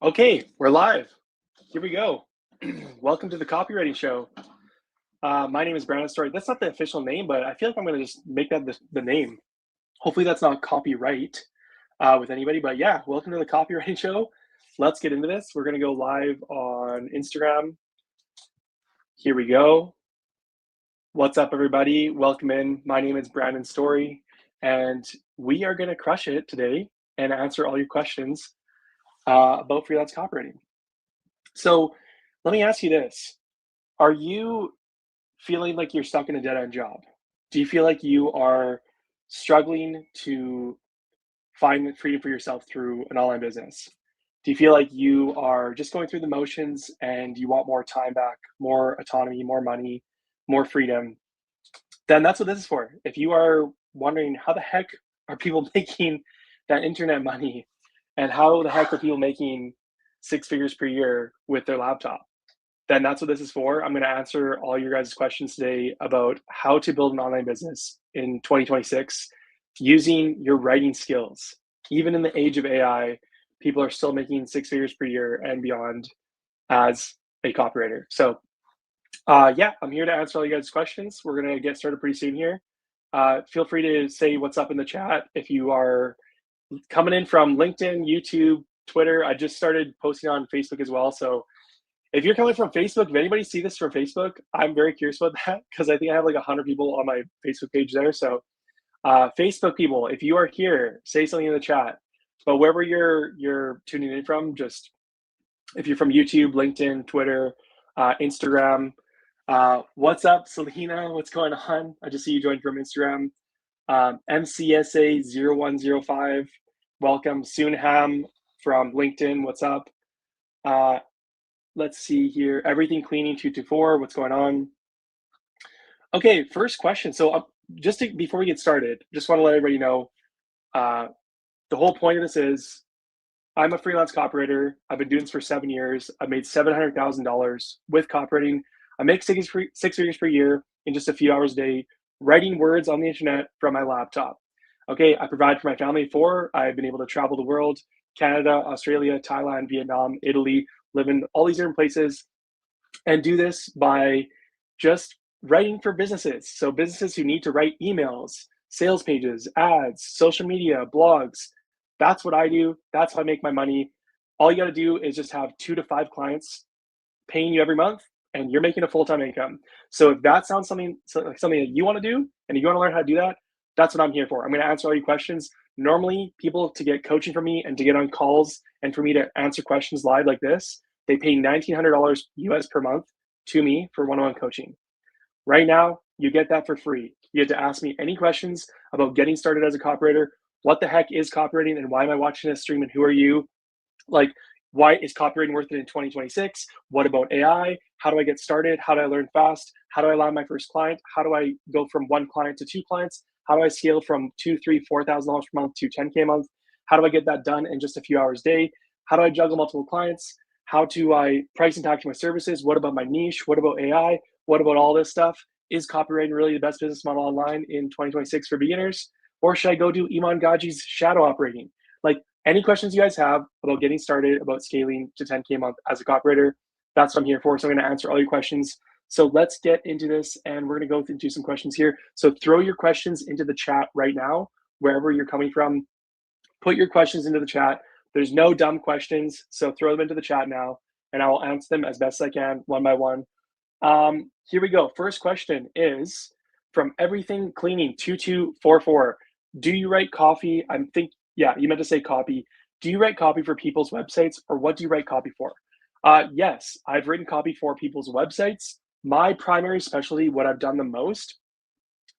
Okay, we're live. Here we go. Welcome to the copywriting show. My name is Brandon Story. That's not the official name, but I feel like I'm going to just make that the name. Hopefully, that's not copyright with anybody. But yeah, welcome to the copywriting show. Let's get into this. We're going to go live on Instagram. Here we go. What's up, everybody? Welcome in. My name is Brandon Story, and we are going to crush it today and answer all your questions about freelance copywriting. So let me ask you this. Are you feeling like you're stuck in a dead end job? Do you feel like you are struggling to find freedom for yourself through an online business? Do you feel like you are just going through the motions and you want more time back, more autonomy, more money, more freedom? Then that's what this is for. If you are wondering how the heck are people making that internet money and how the heck are people making six figures per year with their laptop, then that's what this is for. I'm going to answer all your guys' questions today about how to build an online business in 2026 using your writing skills. Even in the age of AI, people are still making six figures per year and beyond as a copywriter. So yeah, I'm here to answer all you guys' questions. We're going to get started pretty soon here. Feel free to say what's up in the chat. If you are coming in from LinkedIn, YouTube, Twitter, I just started posting on Facebook as well. So if you're coming from Facebook, if anybody see this from Facebook, I'm very curious about that because I think I have like 100 people on my Facebook page there. So Facebook people, if you are here, say something in the chat. But wherever you're tuning in from, just if you're from YouTube, LinkedIn, Twitter, Instagram, what's up, Selena? What's going on? I just see you joined from Instagram. MCSA0105, welcome. Soonham from LinkedIn, what's up? Let's see here. Everything Cleaning 224. What's going on? Okay, first question. So before we get started, just want to let everybody know the whole point of this is I'm a freelance copywriter. I've been doing this for 7 years. I've made $700,000 with copywriting. I make six figures per year in just a few hours a day, writing words on the internet from my laptop. Okay, I provide for my family I've been able to travel the world, Canada, Australia, Thailand, Vietnam, Italy, live in all these different places, and do this by just writing for businesses. So businesses who need to write emails, sales pages, ads, social media, blogs. That's what I do. That's how I make my money. All you got to do is just have 2 to 5 clients paying you every month, and you're making a full-time income. So if that sounds something that you want to do, and you want to learn how to do that, that's what I'm here for. I'm going to answer all your questions. Normally, people to get coaching from me and to get on calls and for me to answer questions live like this, they pay $1,900 US per month to me for one-on-one coaching. Right now, you get that for free. You get to ask me any questions about getting started as a copywriter. What the heck is copywriting and why am I watching this stream and who are you? Like, why is copywriting worth it in 2026? What about AI? How do I get started? How do I learn fast? How do I land my first client? How do I go from 1 client to 2 clients? How do I scale from $2,000, $3,000, $4,000 per month to $10K a month? How do I get that done in just a few hours a day? How do I juggle multiple clients? How do I price and package my services? What about my niche? What about AI? What about all this stuff? Is copywriting really the best business model online in 2026 for beginners? Or should I go do Iman Gaji's shadow operating? Like, any questions you guys have about getting started, about scaling to 10K a month as a copywriter, that's what I'm here for. So I'm going to answer all your questions. So let's get into this, and we're going to go into some questions here. So throw your questions into the chat right now, wherever you're coming from. Put your questions into the chat. There's no dumb questions, so throw them into the chat now, and I will answer them as best I can, one by one. Here we go. First question is from Everything Cleaning 2244. Do you write coffee? Yeah, you meant to say copy. Do you write copy for people's websites, or what do you write copy for? Yes, I've written copy for people's websites. My primary specialty, what I've done the most,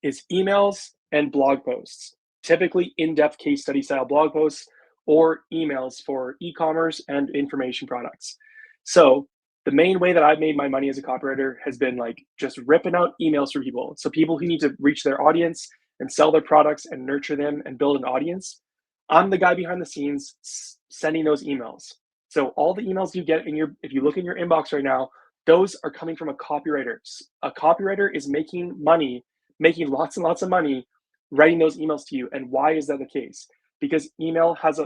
is emails and blog posts, typically in-depth case study style blog posts or emails for e-commerce and information products. So the main way that I've made my money as a copywriter has been like just ripping out emails for people. So people who need to reach their audience and sell their products and nurture them and build an audience, I'm the guy behind the scenes sending those emails. So all the emails you get if you look in your inbox right now, those are coming from a copywriter. A copywriter is making money, making lots and lots of money writing those emails to you. And why is that the case? Because email has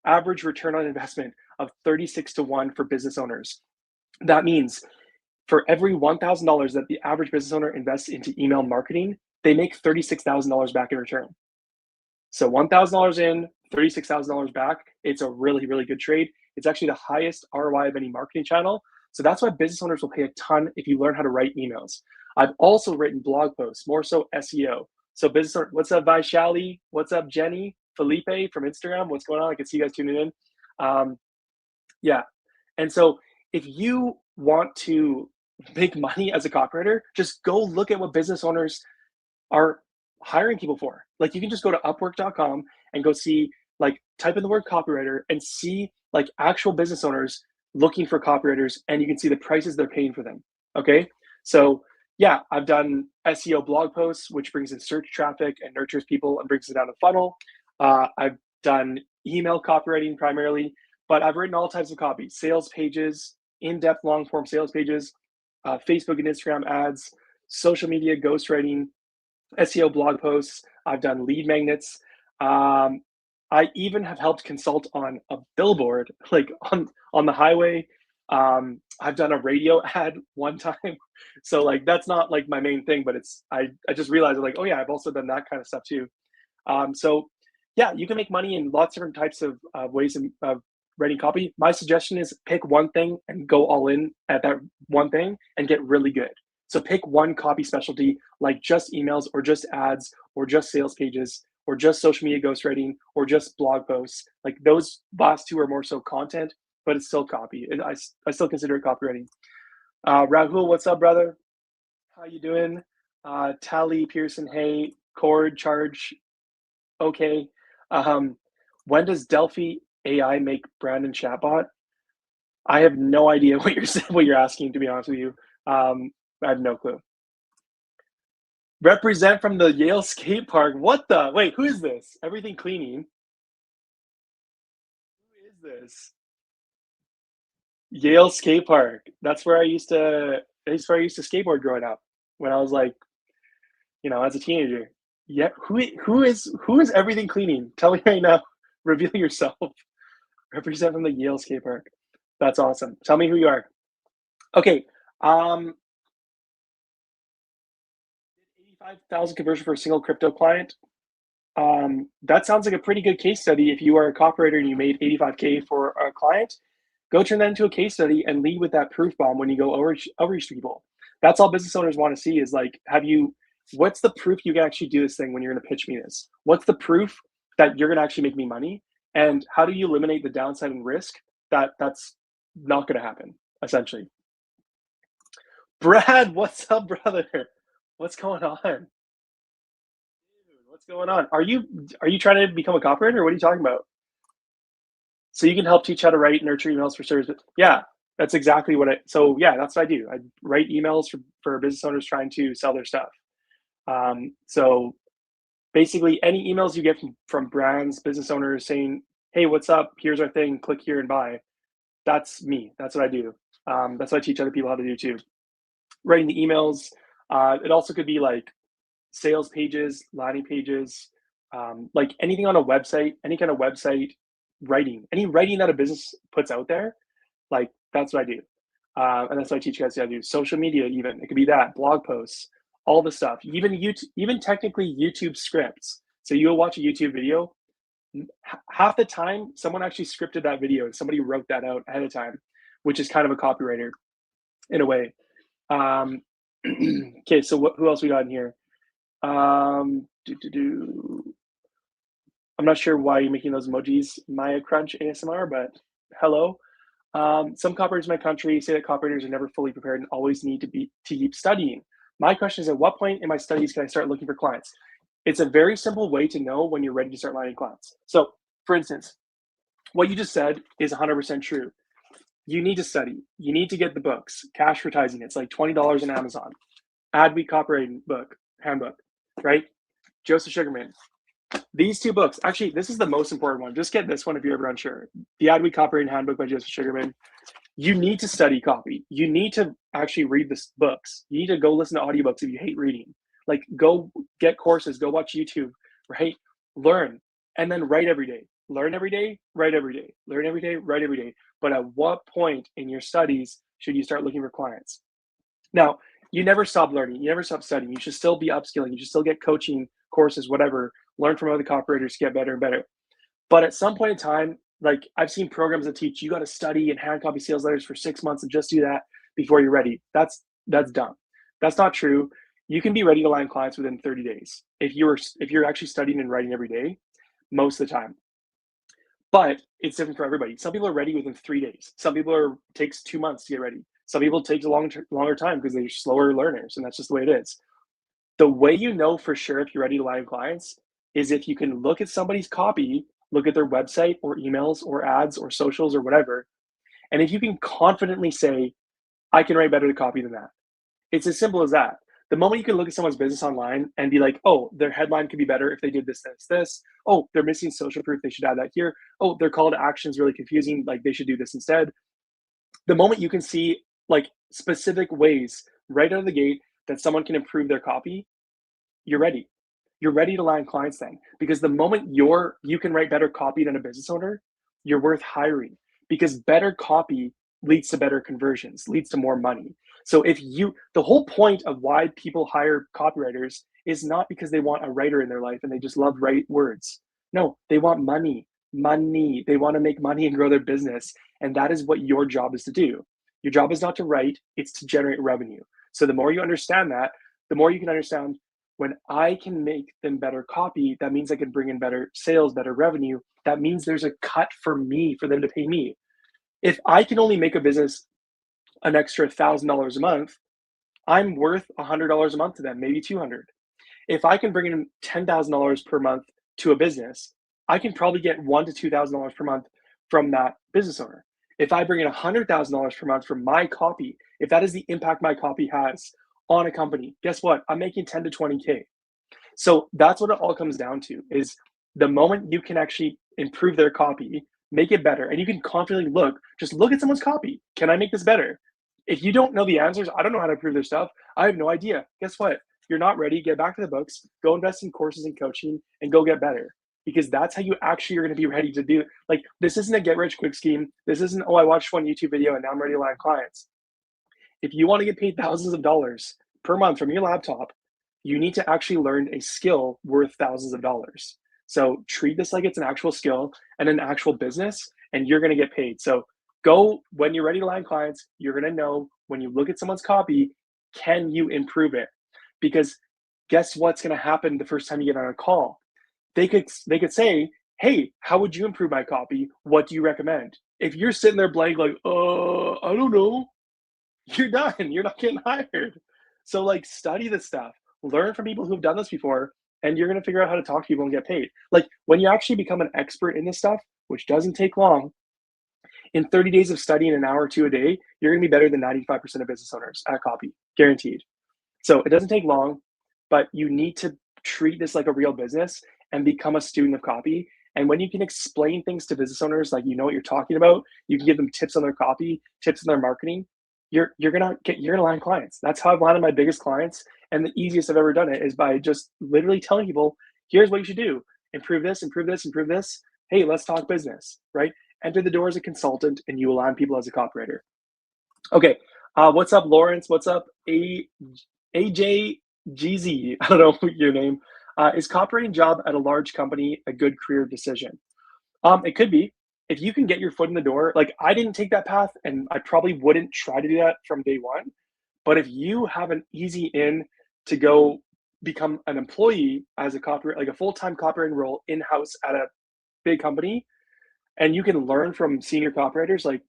average return on investment of 36 to 1 for business owners. That means for every $1,000 that the average business owner invests into email marketing, they make $36,000 back in return. So $1,000 in, $36,000 back. It's a really, really good trade. It's actually the highest ROI of any marketing channel. So that's why business owners will pay a ton if you learn how to write emails. I've also written blog posts, more so SEO. So business owner, what's up, Vaishali? What's up, Jenny? Felipe from Instagram? What's going on? I can see you guys tuning in. Yeah. And so if you want to make money as a copywriter, just go look at what business owners are hiring people for. Like you can just go to upwork.com and go see, like type in the word copywriter and see like actual business owners looking for copywriters, and you can see the prices they're paying for them. Okay. So yeah, I've done SEO blog posts, which brings in search traffic and nurtures people and brings it down the funnel. I've done email copywriting primarily, but I've written all types of copy, sales pages, in-depth long form sales pages, Facebook and Instagram ads, social media ghostwriting, SEO blog posts. I've done lead magnets. I even have helped consult on a billboard, like on the highway. I've done a radio ad one time. So like, that's not like my main thing, but I just realized like, oh yeah, I've also done that kind of stuff too. So yeah, you can make money in lots of different types of ways of writing copy. My suggestion is pick one thing and go all in at that one thing and get really good. So pick one copy specialty, like just emails or just ads or just sales pages or just social media ghostwriting or just blog posts. Like those last two are more so content, but it's still copy. I still consider it copywriting. Rahul, what's up, brother? How you doing? Tally, Pearson, hey, Cord, Charge, okay. When does Delphi AI make Brandon chatbot? I have no idea what you're asking, to be honest with you. I have no clue. Represent from the Yale skate park. What the? Wait, who is this? Everything cleaning. Who is this? Yale skate park. That's where I used to. That's where I used to skateboard growing up when I was like, as a teenager. Yeah. Who is everything cleaning? Tell me right now. Reveal yourself. Represent from the Yale skate park. That's awesome. Tell me who you are. Okay. 85,000 conversion for a single crypto client. That sounds like a pretty good case study. If you are a copywriter and you made 85K for a client, go turn that into a case study and lead with that proof bomb when you go outreach to people. That's all business owners want to see is like, what's the proof you can actually do this thing when you're going to pitch me this? What's the proof that you're going to actually make me money? And how do you eliminate the downside and risk that's not going to happen, essentially? Brad, what's up, brother? What's going on? Dude, what's going on? Are you trying to become a copywriter, or what are you talking about? So you can help teach how to write nurture emails for service. Yeah, that's exactly what that's what I do. I write emails for business owners trying to sell their stuff. So basically any emails you get from brands, business owners saying, hey, what's up? Here's our thing, click here and buy. That's me. That's what I do. That's what I teach other people how to do too. Writing the emails. It also could be like sales pages, landing pages, like anything on a website, any kind of website writing, any writing that a business puts out there, like that's what I do. And that's what I teach you guys how to do. Social media, even it could be that, blog posts, all the stuff, even YouTube, even technically YouTube scripts. So you'll watch a YouTube video, half the time someone actually scripted that video and somebody wrote that out ahead of time, which is kind of a copywriter in a way. Okay, so who else we got in here? I'm not sure why you're making those emojis, Maya Crunch ASMR, but hello. Some copywriters in my country say that copywriters are never fully prepared and always need to keep studying. My question is, at what point in my studies can I start looking for clients? It's a very simple way to know when you're ready to start landing clients. So, for instance, what you just said is 100% true. You need to study. You need to get the books. Cash Advertising, it's like $20 on Amazon. Adweek Copywriting handbook, right? Joseph Sugarman. These two books, actually, this is the most important one. Just get this one if you're ever unsure. The Adweek Copywriting Handbook by Joseph Sugarman. You need to study copy. You need to actually read the books. You need to go listen to audiobooks if you hate reading. Like, go get courses, go watch YouTube, right? Learn, and then write every day. learn every day, write every day, learn every day, write every day. But at what point in your studies should you start looking for clients? Now, you never stop learning, you never stop studying. You should still be upskilling, you should still get coaching courses, whatever, learn from other copywriters to get better and better. But at some point in time, like I've seen programs that teach you got to study and hand copy sales letters for 6 months and just do that before you're ready. That's dumb. That's not true. You can be ready to land clients within 30 days if you're actually studying and writing every day, most of the time. But it's different for everybody. Some people are ready within 3 days. Some people takes 2 months to get ready. Some people it takes a longer time because they're slower learners, and that's just the way it is. The way you know for sure if you're ready to land clients is if you can look at somebody's copy, look at their website or emails or ads or socials or whatever, and if you can confidently say, I can write better copy than that. It's as simple as that. The moment you can look at someone's business online and be like, oh, their headline could be better if they did this, this, this. Oh, they're missing social proof. They should add that here. Oh, their call to action is really confusing. Like they should do this instead. The moment you can see like specific ways right out of the gate that someone can improve their copy, you're ready. You're ready to land clients then. Because the moment you can write better copy than a business owner, you're worth hiring because better copy leads to better conversions, leads to more money. So the whole point of why people hire copywriters is not because they want a writer in their life and they just love write words. No, they want money, money. They want to make money and grow their business. And that is what your job is to do. Your job is not to write, it's to generate revenue. So the more you understand that, the more you can understand when I can make them better copy, that means I can bring in better sales, better revenue. That means there's a cut for me for them to pay me. If I can only make a business an extra $1,000 a month, I'm worth $100 a month to them, maybe 200. If I can bring in $10,000 per month to a business, I can probably get $1,000 to $2,000 per month from that business owner. If I bring in $100,000 per month from my copy, if that is the impact my copy has on a company, guess what? I'm making 10 to 20K. So that's what it all comes down to is the moment you can actually improve their copy, make it better, and you can confidently just look at someone's copy. Can I make this better? If you don't know the answers, I don't know how to improve their stuff. I have no idea. Guess what? You're not ready. Get back to the books, go invest in courses and coaching, and go get better. Because that's how you actually are going to be ready to do it. Like, this isn't a get rich quick scheme. This isn't, oh, I watched one YouTube video and now I'm ready to land clients. If you want to get paid thousands of dollars per month from your laptop, you need to actually learn a skill worth thousands of dollars. So treat this like it's an actual skill and an actual business, and you're going to get paid. So when you're ready to land clients, you're going to know when you look at someone's copy, can you improve it? Because guess what's going to happen the first time you get on a call? They could say, hey, how would you improve my copy? What do you recommend? If you're sitting there blank, like, I don't know, you're done. You're not getting hired. So like study this stuff, learn from people who've done this before, and you're going to figure out how to talk to people and get paid. Like when you actually become an expert in this stuff, which doesn't take long, in 30 days of studying an hour or two a day, you're going to be better than 95% of business owners at copy, guaranteed. So it doesn't take long, but you need to treat this like a real business and become a student of copy. And when you can explain things to business owners, like you know what you're talking about, you can give them tips on their copy, tips on their marketing. You're gonna land clients. That's how I've landed my biggest clients, and the easiest I've ever done it is by just literally telling people, here's what you should do: improve this, improve this, improve this. Hey, let's talk business, right? Enter the door as a consultant, and you will land people as a copywriter. Okay, what's up, Lawrence? What's up, AJGZ? I don't know your name. Is copywriting job at a large company a good career decision? It could be. If you can get your foot in the door, like I didn't take that path and I probably wouldn't try to do that from day one. But if you have an easy in to go become an employee as a copywriter, like a full-time copywriting role in-house at a big company, and you can learn from senior copywriters, like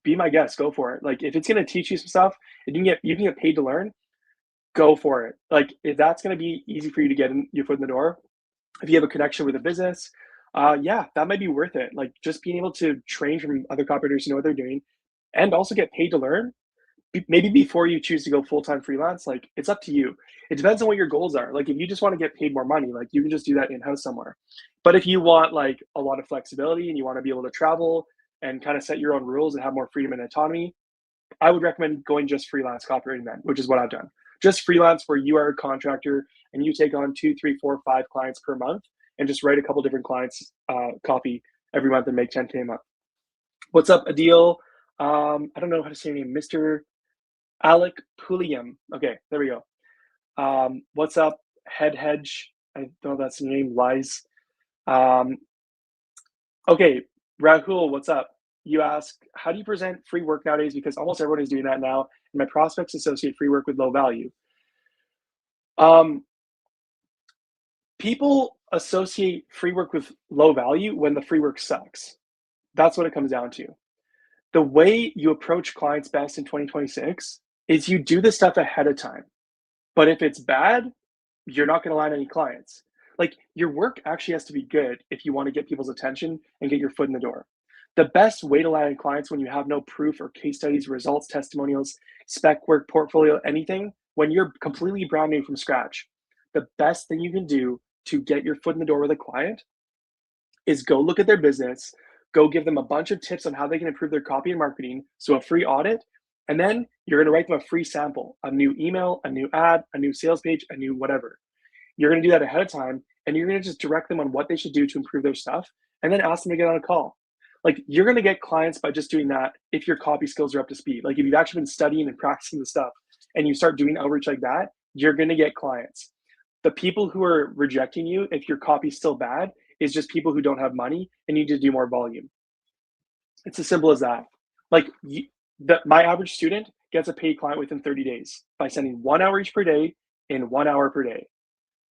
be my guest, go for it. Like if it's going to teach you some stuff and you can get paid to learn, go for it. Like if that's going to be easy for you to get your foot in the door, if you have a connection with a business, yeah, that might be worth it. Like just being able to train from other copywriters who know what they're doing and also get paid to learn, maybe before you choose to go full-time freelance, like it's up to you. It depends on what your goals are. Like if you just want to get paid more money, like you can just do that in-house somewhere. But if you want like a lot of flexibility and you want to be able to travel and kind of set your own rules and have more freedom and autonomy, I would recommend going just freelance copywriting then, which is what I've done. Just freelance where you are a contractor and you take on 2, 3, 4, 5 clients per month and just write a couple different clients copy every month and make 10K a month. What's up, Adil? I don't know how to say your name, Mr. Alec Pulliam. Okay, there we go. What's up, Head Hedge? I don't know if that's the name, Lies. Okay, Rahul, what's up? You ask, how do you present free work nowadays? Because almost everyone is doing that now, and my prospects associate free work with low value. People associate free work with low value when the free work sucks. That's what it comes down to. The way you approach clients best in 2026 is you do this stuff ahead of time. But if it's bad, you're not going to land any clients. Like, your work actually has to be good if you want to get people's attention and get your foot in the door. The best way to land clients when you have no proof or case studies, results, testimonials, spec work, portfolio, anything, when you're completely brand new from scratch, the best thing you can do to get your foot in the door with a client is go look at their business, go give them a bunch of tips on how they can improve their copy and marketing, so a free audit, and then you're going to write them a free sample, a new email, a new ad, a new sales page, a new whatever. You're going to do that ahead of time, and you're going to just direct them on what they should do to improve their stuff, and then ask them to get on a call. Like, you're going to get clients by just doing that if your copy skills are up to speed. Like, if you've actually been studying and practicing the stuff and you start doing outreach like that, you're going to get clients. The people who are rejecting you, if your copy's still bad, is just people who don't have money and need to do more volume. It's as simple as that. Like, my average student gets a paid client within 30 days by sending 1 hour each per day in 1 hour per day.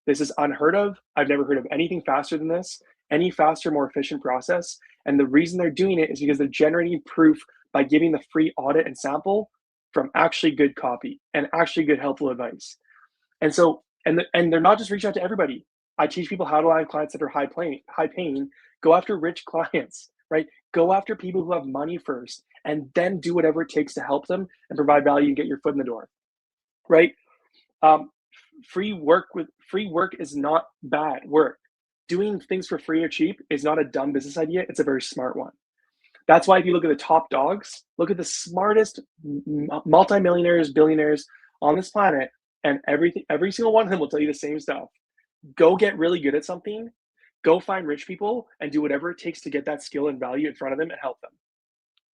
This is unheard of. I've never heard of anything faster than this, any faster, more efficient process. And the reason they're doing it is because they're generating proof by giving the free audit and sample from actually good copy and actually good helpful advice. And so, and they're not just reaching out to everybody. I teach people how to land clients that are high paying. Go after rich clients, right? Go after people who have money first, and then do whatever it takes to help them and provide value and get your foot in the door, right? Free work is not bad work. Doing things for free or cheap is not a dumb business idea. It's a very smart one. That's why if you look at the top dogs, look at the smartest multimillionaires, billionaires on this planet, and every single one of them will tell you the same stuff. Go get really good at something, go find rich people, and do whatever it takes to get that skill and value in front of them and help them.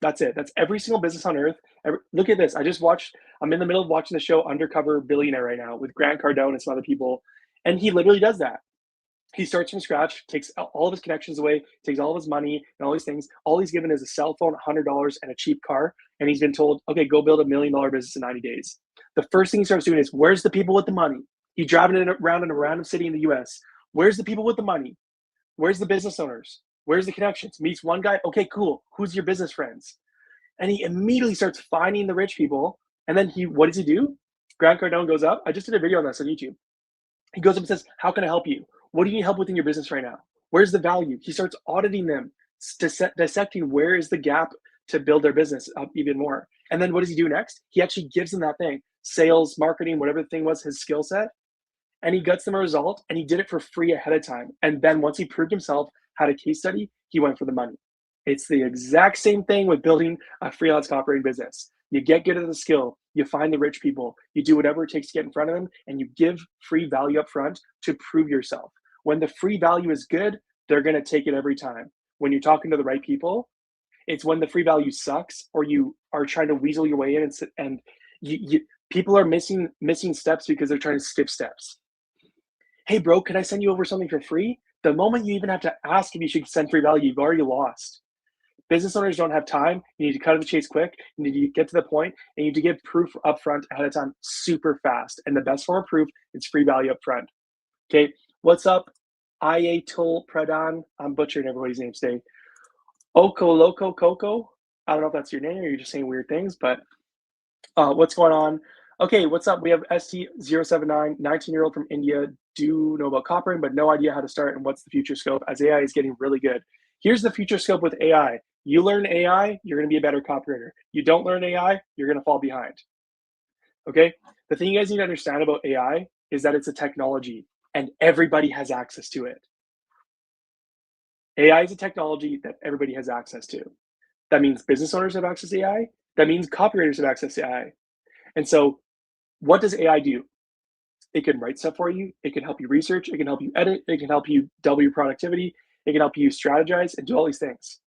That's it. That's every single business on earth. Look at this. I'm in the middle of watching the show Undercover Billionaire right now with Grant Cardone and some other people. And he literally does that. He starts from scratch, takes all of his connections away, takes all of his money and all these things. All he's given is a cell phone, $100, and a cheap car. And he's been told, okay, go build $1 million business in 90 days. The first thing he starts doing is, where's the people with the money? He's driving around in a random city in the US. Where's the people with the money? Where's the business owners? Where's the connections? Meets one guy. Okay, cool. Who's your business friends? And he immediately starts finding the rich people. And then what does he do? Grant Cardone goes up. I just did a video on this on YouTube. He goes up and says, how can I help you? What do you need help with in your business right now? Where's the value? He starts auditing them, dissecting where is the gap to build their business up even more. And then what does he do next? He actually gives them that thing, sales, marketing, whatever the thing was, his skill set. And he gets them a result, and he did it for free ahead of time. And then once he proved himself, had a case study, he went for the money. It's the exact same thing with building a freelance copywriting business. You get good at the skill, you find the rich people, you do whatever it takes to get in front of them, and you give free value up front to prove yourself. When the free value is good, they're going to take it every time. When you're talking to the right people, it's when the free value sucks or you are trying to weasel your way in and people are missing steps because they're trying to skip steps. Hey, bro, can I send you over something for free? The moment you even have to ask if you should send free value, you've already lost. Business owners don't have time. You need to cut to the chase quick. You need to get to the point, and you need to give proof upfront ahead of time super fast. And the best form of proof is free value upfront. Okay, what's up? Ayatul Pradhan. I'm butchering everybody's name today. Oko Loco Coco. I don't know if that's your name or you're just saying weird things, but what's going on? Okay, what's up? We have ST079, 19-year-old from India. Do know about copywriting, but no idea how to start and what's the future scope as AI is getting really good. Here's the future scope with AI. You learn AI, you're going to be a better copywriter. You don't learn AI, you're going to fall behind. Okay? The thing you guys need to understand about AI is that it's a technology and everybody has access to it. AI is a technology that everybody has access to. That means business owners have access to AI. That means copywriters have access to AI. And so what does AI do? It can write stuff for you. It can help you research. It can help you edit. It can help you double your productivity. It can help you strategize and do all these things.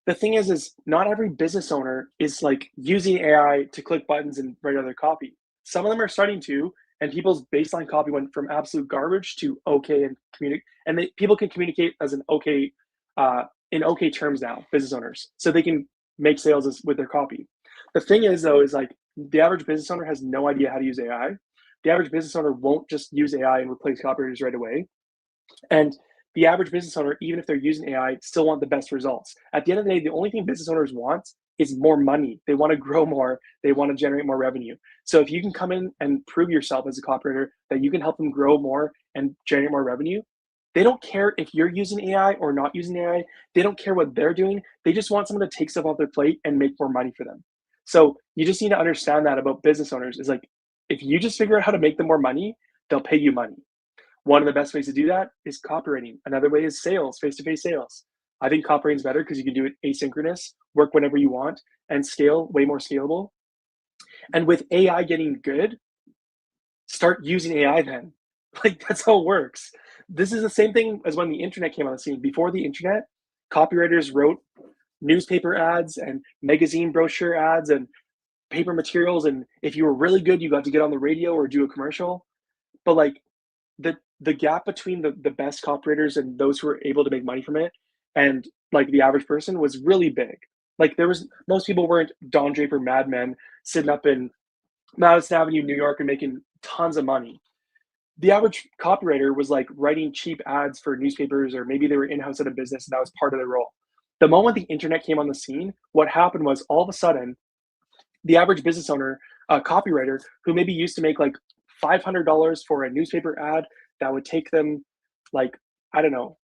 The thing is not every business owner is like using AI to click buttons and write other copy. Some of them are starting to, and people's baseline copy went from absolute garbage to okay and communicate, and people can communicate as an okay, in okay terms now, business owners, so they can make sales with their copy. The thing is though, is like the average business owner has no idea how to use AI. The average business owner won't just use AI and replace copywriters right away. And the average business owner, even if they're using AI, still want the best results. At the end of the day, the only thing business owners want is more money. They want to grow more. They want to generate more revenue. So if you can come in and prove yourself as a copywriter that you can help them grow more and generate more revenue, they don't care if you're using AI or not using AI. They don't care what they're doing. They just want someone to take stuff off their plate and make more money for them. So you just need to understand that about business owners is like, if you just figure out how to make them more money, they'll pay you money. One of the best ways to do that is copywriting. Another way is sales, face-to-face sales. I think copywriting is better because you can do it asynchronous, work whenever you want, and scale, way more scalable. And with AI getting good, start using AI then. Like that's how it works. This is the same thing as when the internet came on the scene. Before the internet, copywriters wrote newspaper ads and magazine brochure ads and paper materials. And if you were really good, you got to get on the radio or do a commercial. But like the gap between the best copywriters and those who were able to make money from it and like the average person was really big. Like most people weren't Don Draper Mad Men sitting up in Madison Avenue, New York and making tons of money. The average copywriter was like writing cheap ads for newspapers, or maybe they were in-house at a business and that was part of their role. The moment the internet came on the scene, what happened was all of a sudden, the average business owner, copywriter, who maybe used to make like $500 for a newspaper ad that would take them like, I don't know,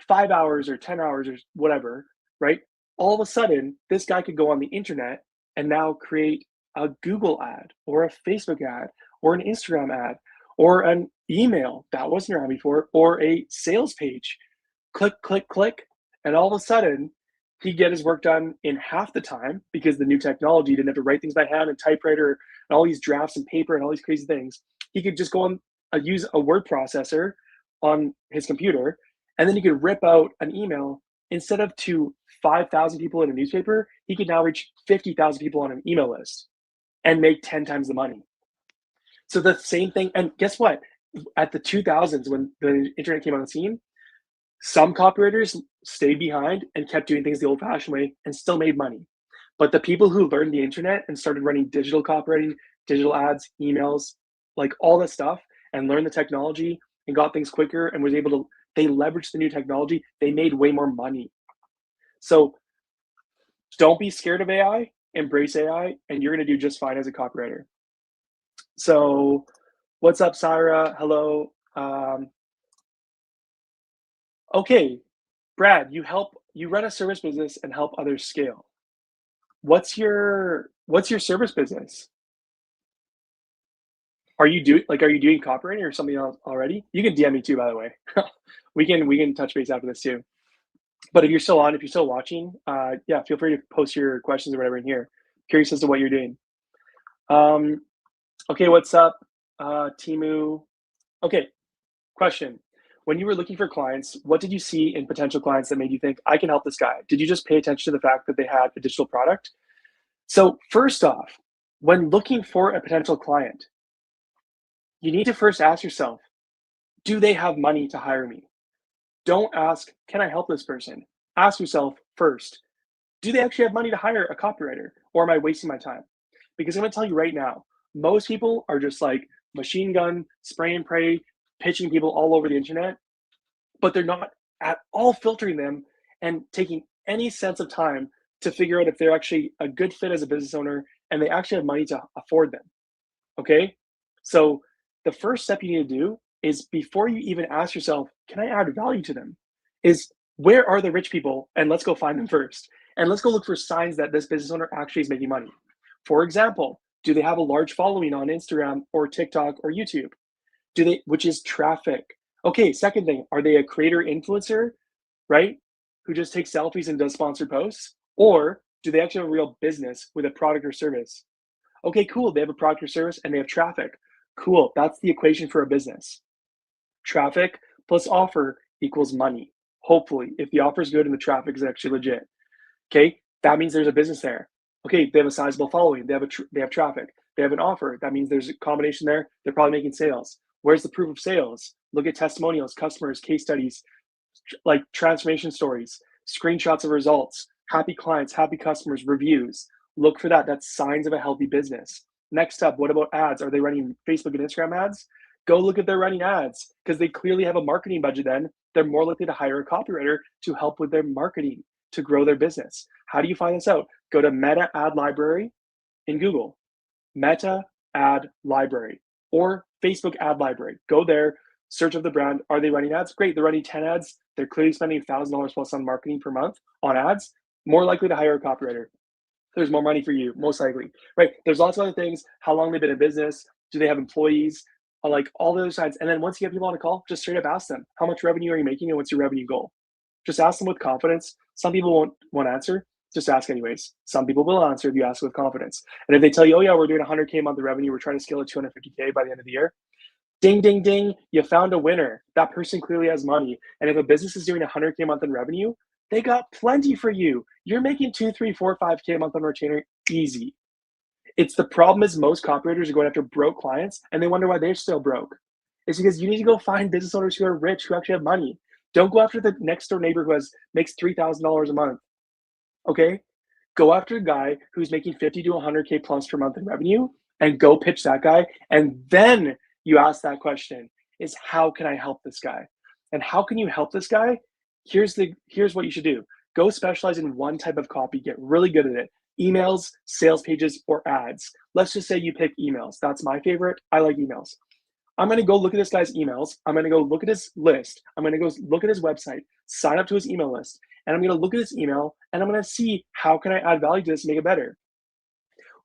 5 hours or 10 hours or whatever, right? All of a sudden, this guy could go on the internet and now create a Google ad or a Facebook ad or an Instagram ad or an email that wasn't around before or a sales page. Click, click, click. And all of a sudden, he'd get his work done in half the time because the new technology didn't have to write things by hand and typewriter and all these drafts and paper and all these crazy things. He could just go on use a word processor on his computer, and then he could rip out an email. Instead of to 5,000 people in a newspaper, he could now reach 50,000 people on an email list and make 10 times the money. So the same thing, and guess what? At the 2000s, when the internet came on the scene, some copywriters stayed behind and kept doing things the old-fashioned way and still made money. But the people who learned the internet and started running digital copywriting, digital ads, emails, like all this stuff, and learned the technology and got things quicker and was able to, they leveraged the new technology, they made way more money. So don't be scared of AI, embrace AI, and you're gonna do just fine as a copywriter. So what's up, Syra? Hello. Okay, Brad, you run a service business and help others scale. What's your service business? Are you doing copywriting or something else already? You can DM me too, by the way. we can touch base after this too. But if you're still watching, yeah, feel free to post your questions or whatever in here. Curious as to what you're doing. Okay, what's up, Timu? Okay, question. When you were looking for clients, what did you see in potential clients that made you think, I can help this guy? Did you just pay attention to the fact that they had a digital product? So first off, when looking for a potential client, you need to first ask yourself, do they have money to hire me? Don't ask, can I help this person? Ask yourself first, do they actually have money to hire a copywriter, or am I wasting my time? Because I'm gonna tell you right now, most people are just like machine gun, spray and pray, pitching people all over the internet, but they're not at all filtering them and taking any sense of time to figure out if they're actually a good fit as a business owner and they actually have money to afford them. Okay? So the first step you need to do is, before you even ask yourself, can I add value to them? Is, where are the rich people? And let's go find them first. And let's go look for signs that this business owner actually is making money. For example, do they have a large following on Instagram or TikTok or YouTube? Which is traffic. Okay, second thing, are they a creator influencer, right? Who just takes selfies and does sponsored posts? Or do they actually have a real business with a product or service? Okay, cool, they have a product or service and they have traffic. Cool, that's the equation for a business. Traffic plus offer equals money. Hopefully, if the offer is good and the traffic is actually legit. Okay, that means there's a business there. Okay, they have a sizable following. They have traffic. They have an offer. That means there's a combination there. They're probably making sales. Where's the proof of sales? Look at testimonials, customers, case studies, like transformation stories, screenshots of results, happy clients, happy customers, reviews. Look for that. That's signs of a healthy business. Next up, what about ads? Are they running Facebook and Instagram ads? Go look if they're running ads because they clearly have a marketing budget then. They're more likely to hire a copywriter to help with their marketing to grow their business. How do you find this out? Go to Meta Ad Library in Google, Meta Ad Library, or Facebook Ad Library. Go there, search of the brand. Are they running ads? Great, they're running 10 ads. They're clearly spending $1,000 plus on marketing per month on ads. More likely to hire a copywriter. There's more money for you, most likely, right? There's lots of other things. How long they've been in business? Do they have employees? Like all the other sides. And then once you get people on a call, just straight up ask them, how much revenue are you making and what's your revenue goal? Just ask them with confidence. Some people won't answer. Just ask anyways. Some people will answer if you ask with confidence. And if they tell you, oh yeah, we're doing 100K a month of revenue, we're trying to scale to 250K by the end of the year. Ding, ding, ding, you found a winner. That person clearly has money. And if a business is doing 100K a month in revenue, they got plenty for you. You're making 2, 3, 4, 5K a month on retainer easy. It's the problem is most copywriters are going after broke clients and they wonder why they're still broke. It's because you need to go find business owners who are rich, who actually have money. Don't go after the next door neighbor who makes $3,000 a month. Okay? Go after a guy who's making 50 to 100K plus per month in revenue and go pitch that guy. And then you ask that question is how can I help this guy? And how can you help this guy? Here's what you should do. Go specialize in one type of copy, get really good at it. Emails, sales pages, or ads. Let's just say you pick emails. That's my favorite. I like emails. I'm going to go look at this guy's emails. I'm going to go look at his list. I'm going to go look at his website, sign up to his email list, and I'm going to look at his email and I'm going to see how can I add value to this and make it better.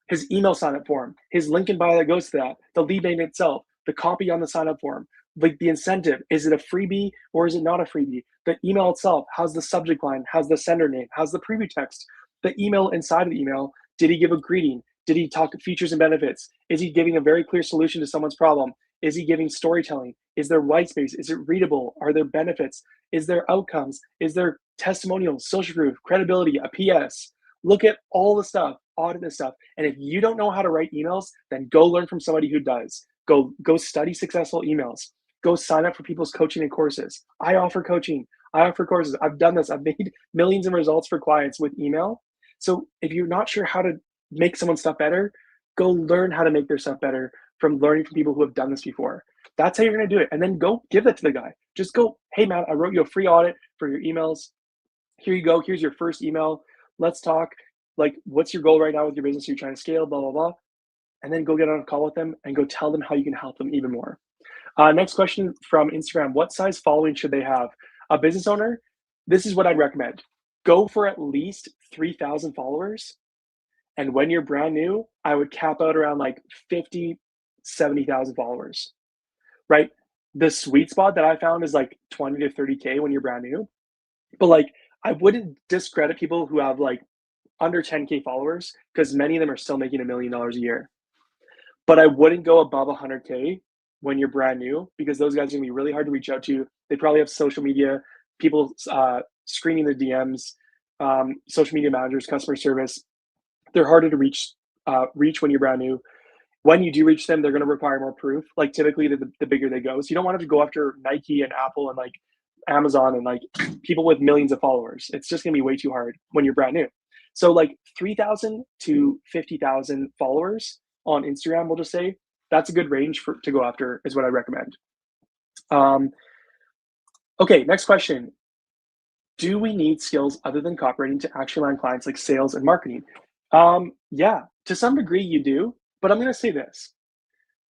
His email sign up form, his link in bio that goes to that, the lead magnet itself, the copy on the sign up form, like the incentive. Is it a freebie or is it not a freebie? The email itself, how's the subject line? How's the sender name? How's the preview text? The email inside of the email, did he give a greeting? Did he talk features and benefits? Is he giving a very clear solution to someone's problem? Is he giving storytelling? Is there white space? Is it readable? Are there benefits? Is there outcomes? Is there testimonials, social proof, credibility, a PS? Look at all the stuff, audit this stuff. And if you don't know how to write emails, then go learn from somebody who does. Go study successful emails. Go sign up for people's coaching and courses. I offer coaching. I offer courses. I've done this. I've made millions of results for clients with email. So if you're not sure how to make someone's stuff better, go learn how to make their stuff better from learning from people who have done this before. That's how you're going to do it. And then go give that to the guy. Just go, hey man, I wrote you a free audit for your emails. Here you go. Here's your first email. Let's talk. Like, what's your goal right now with your business? You're trying to scale, blah, blah, blah. And then go get on a call with them and go tell them how you can help them even more. Next question from Instagram. What size following should they have? A business owner, this is what I'd recommend. Go for at least 3,000 followers. And when you're brand new, I would cap out around like 50, 70,000 followers, right? The sweet spot that I found is like 20 to 30K when you're brand new. But like, I wouldn't discredit people who have like under 10K followers because many of them are still making $1 million a year. But I wouldn't go above 100K when you're brand new because those guys are gonna be really hard to reach out to. They probably have social media, people screening the DMs, social media managers, customer service. They're harder to reach when you're brand new. When you do reach them, they're going to require more proof. Like typically, the bigger they go. So you don't want to go after Nike and Apple and like Amazon and like people with millions of followers. It's just going to be way too hard when you're brand new. So like 3,000 to 50,000 followers on Instagram, we'll just say that's a good range to go after is what I recommend. Okay, next question. Do we need skills other than copywriting to actually land clients like sales and marketing? Yeah, to some degree you do, but I'm going to say this.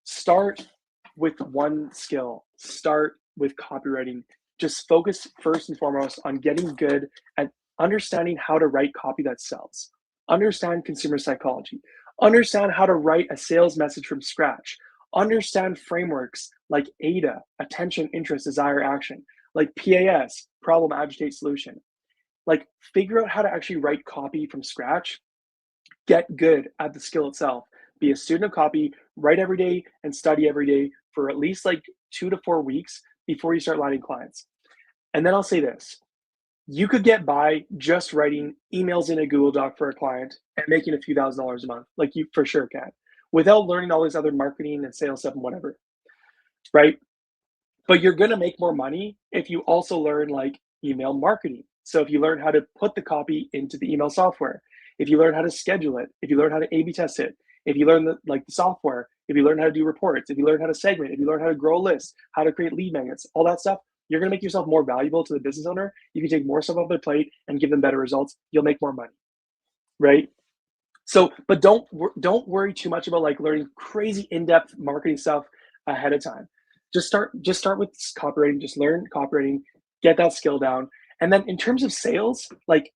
Start with one skill. Start with copywriting. Just focus first and foremost on getting good at understanding how to write copy that sells. Understand consumer psychology. Understand how to write a sales message from scratch. Understand frameworks like AIDA, attention, interest, desire, action, like PAS, problem, agitate, solution. Like figure out how to actually write copy from scratch. Get good at the skill itself. Be a student of copy, write every day and study every day for at least like 2 to 4 weeks before you start landing clients. And then I'll say this, You could get by just writing emails in a Google Doc for a client and making a few $1,000s a month. Like you for sure can, without learning all this other marketing and sales stuff and whatever, right? But you're gonna make more money if you also learn like email marketing. So if you learn how to put the copy into the email software, if you learn how to schedule it, if you learn how to A/B test it, if you learn the software, if you learn how to do reports, if you learn how to segment, if you learn how to grow a list, how to create lead magnets, all that stuff, you're gonna make yourself more valuable to the business owner. You can take more stuff off their plate and give them better results. You'll make more money, right? So, but don't worry too much about like learning crazy in-depth marketing stuff ahead of time. Just start with copywriting. Just learn copywriting, get that skill down, and then in terms of sales, like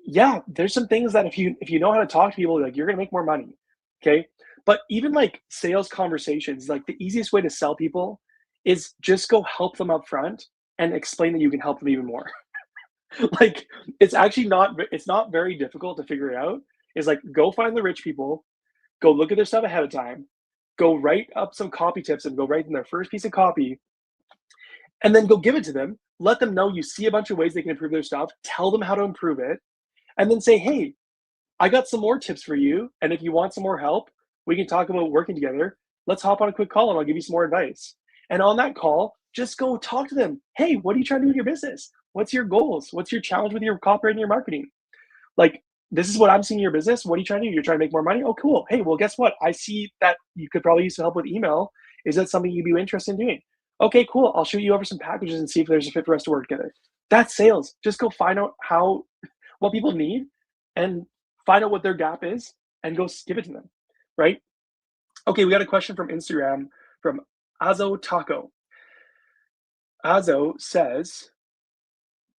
yeah, there's some things that if you know how to talk to people, like you're gonna make more money. Okay, but even like sales conversations, like the easiest way to sell people is just go help them up front and explain that you can help them even more. Like it's not very difficult to figure it out. Is like go find the rich people, go look at their stuff ahead of time, go write up some copy tips and go write them their first piece of copy, and then go give it to them. Let them know you see a bunch of ways they can improve their stuff, tell them how to improve it, and then say, hey, I got some more tips for you. And if you want some more help, we can talk about working together. Let's hop on a quick call and I'll give you some more advice. And on that call, just go talk to them. Hey, what are you trying to do with your business? What's your goals? What's your challenge with your copywriting and your marketing? Like, this is what I'm seeing in your business. What are you trying to do? You're trying to make more money? Oh, cool. Hey, well, guess what? I see that you could probably use some help with email. Is that something you'd be interested in doing? Okay, cool. I'll shoot you over some packages and see if there's a fit for us to work together. That's sales. Just go find out what people need and find out what their gap is and go give it to them, right? Okay, we got a question from Instagram from Azo Taco. Azo says,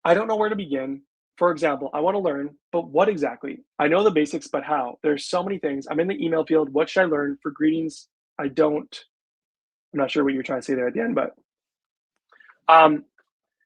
I don't know where to begin. For example, I want to learn, but what exactly? I know the basics, but how? There's so many things. I'm in the email field. What should I learn? For greetings, I'm not sure what you're trying to say there at the end, but um,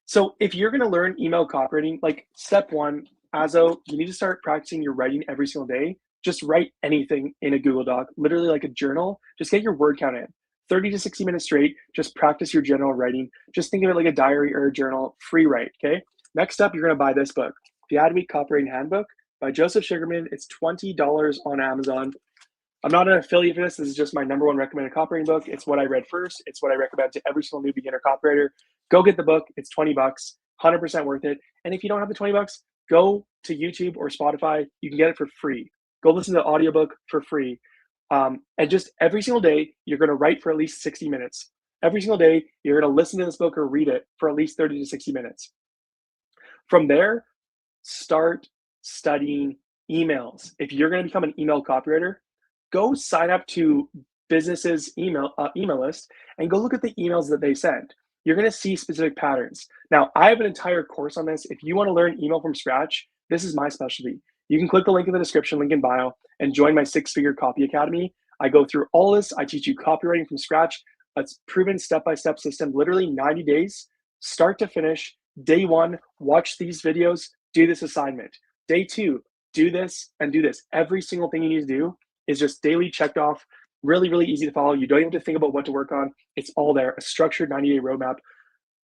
so if you're going to learn email copywriting, like step one, Azo, you need to start practicing your writing every single day. Just write anything in a Google Doc, literally like a journal. Just get your word count in. 30 to 60 minutes straight, just practice your general writing. Just think of it like a diary or a journal, free write, okay? Next up, you're gonna buy this book, The Ad-Week Copywriting Handbook by Joseph Sugarman. It's $20 on Amazon. I'm not an affiliate for this. This is just my number one recommended copywriting book. It's what I read first. It's what I recommend to every single new beginner copywriter. Go get the book. It's 20 bucks, 100% worth it. And if you don't have the 20 bucks, go to YouTube or Spotify. You can get it for free. Go listen to the audiobook for free. And just every single day, you're going to write for at least 60 minutes. Every single day, you're going to listen to this book or read it for at least 30 to 60 minutes. From there, start studying emails. If you're going to become an email copywriter, go sign up to businesses' email list and go look at the emails that they send. You're going to see specific patterns. Now, I have an entire course on this. If you want to learn email from scratch, this is my specialty. You can click the link in the description, link in bio, and join my 6-figure copy academy. I go through all this. I teach you copywriting from scratch. It's proven step-by-step system, literally 90 days, start to finish. Day one, watch these videos, do this assignment. Day two, do this and do this. Every single thing you need to do is just daily checked off, really, really easy to follow. You don't even have to think about what to work on. It's all there, a structured 90-day roadmap,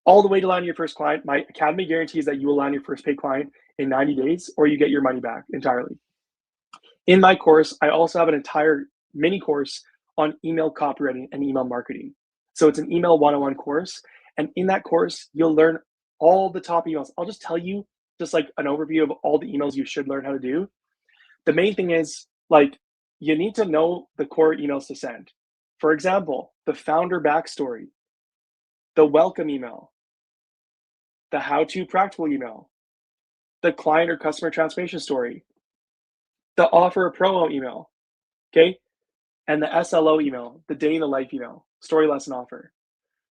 all the way to landing your first client. My academy guarantees that you will land your first paid client in 90 days or you get your money back entirely. In my course, I also have an entire mini course on email copywriting and email marketing. So it's an email 101 course. And in that course, you'll learn all the top emails. I'll just tell you just like an overview of all the emails you should learn how to do. The main thing is like, you need to know the core emails to send. For example, the founder backstory, the welcome email, the how-to practical email, the client or customer transformation story, the offer or promo email, okay? And the SLO email, the day in the life email, story, lesson, offer.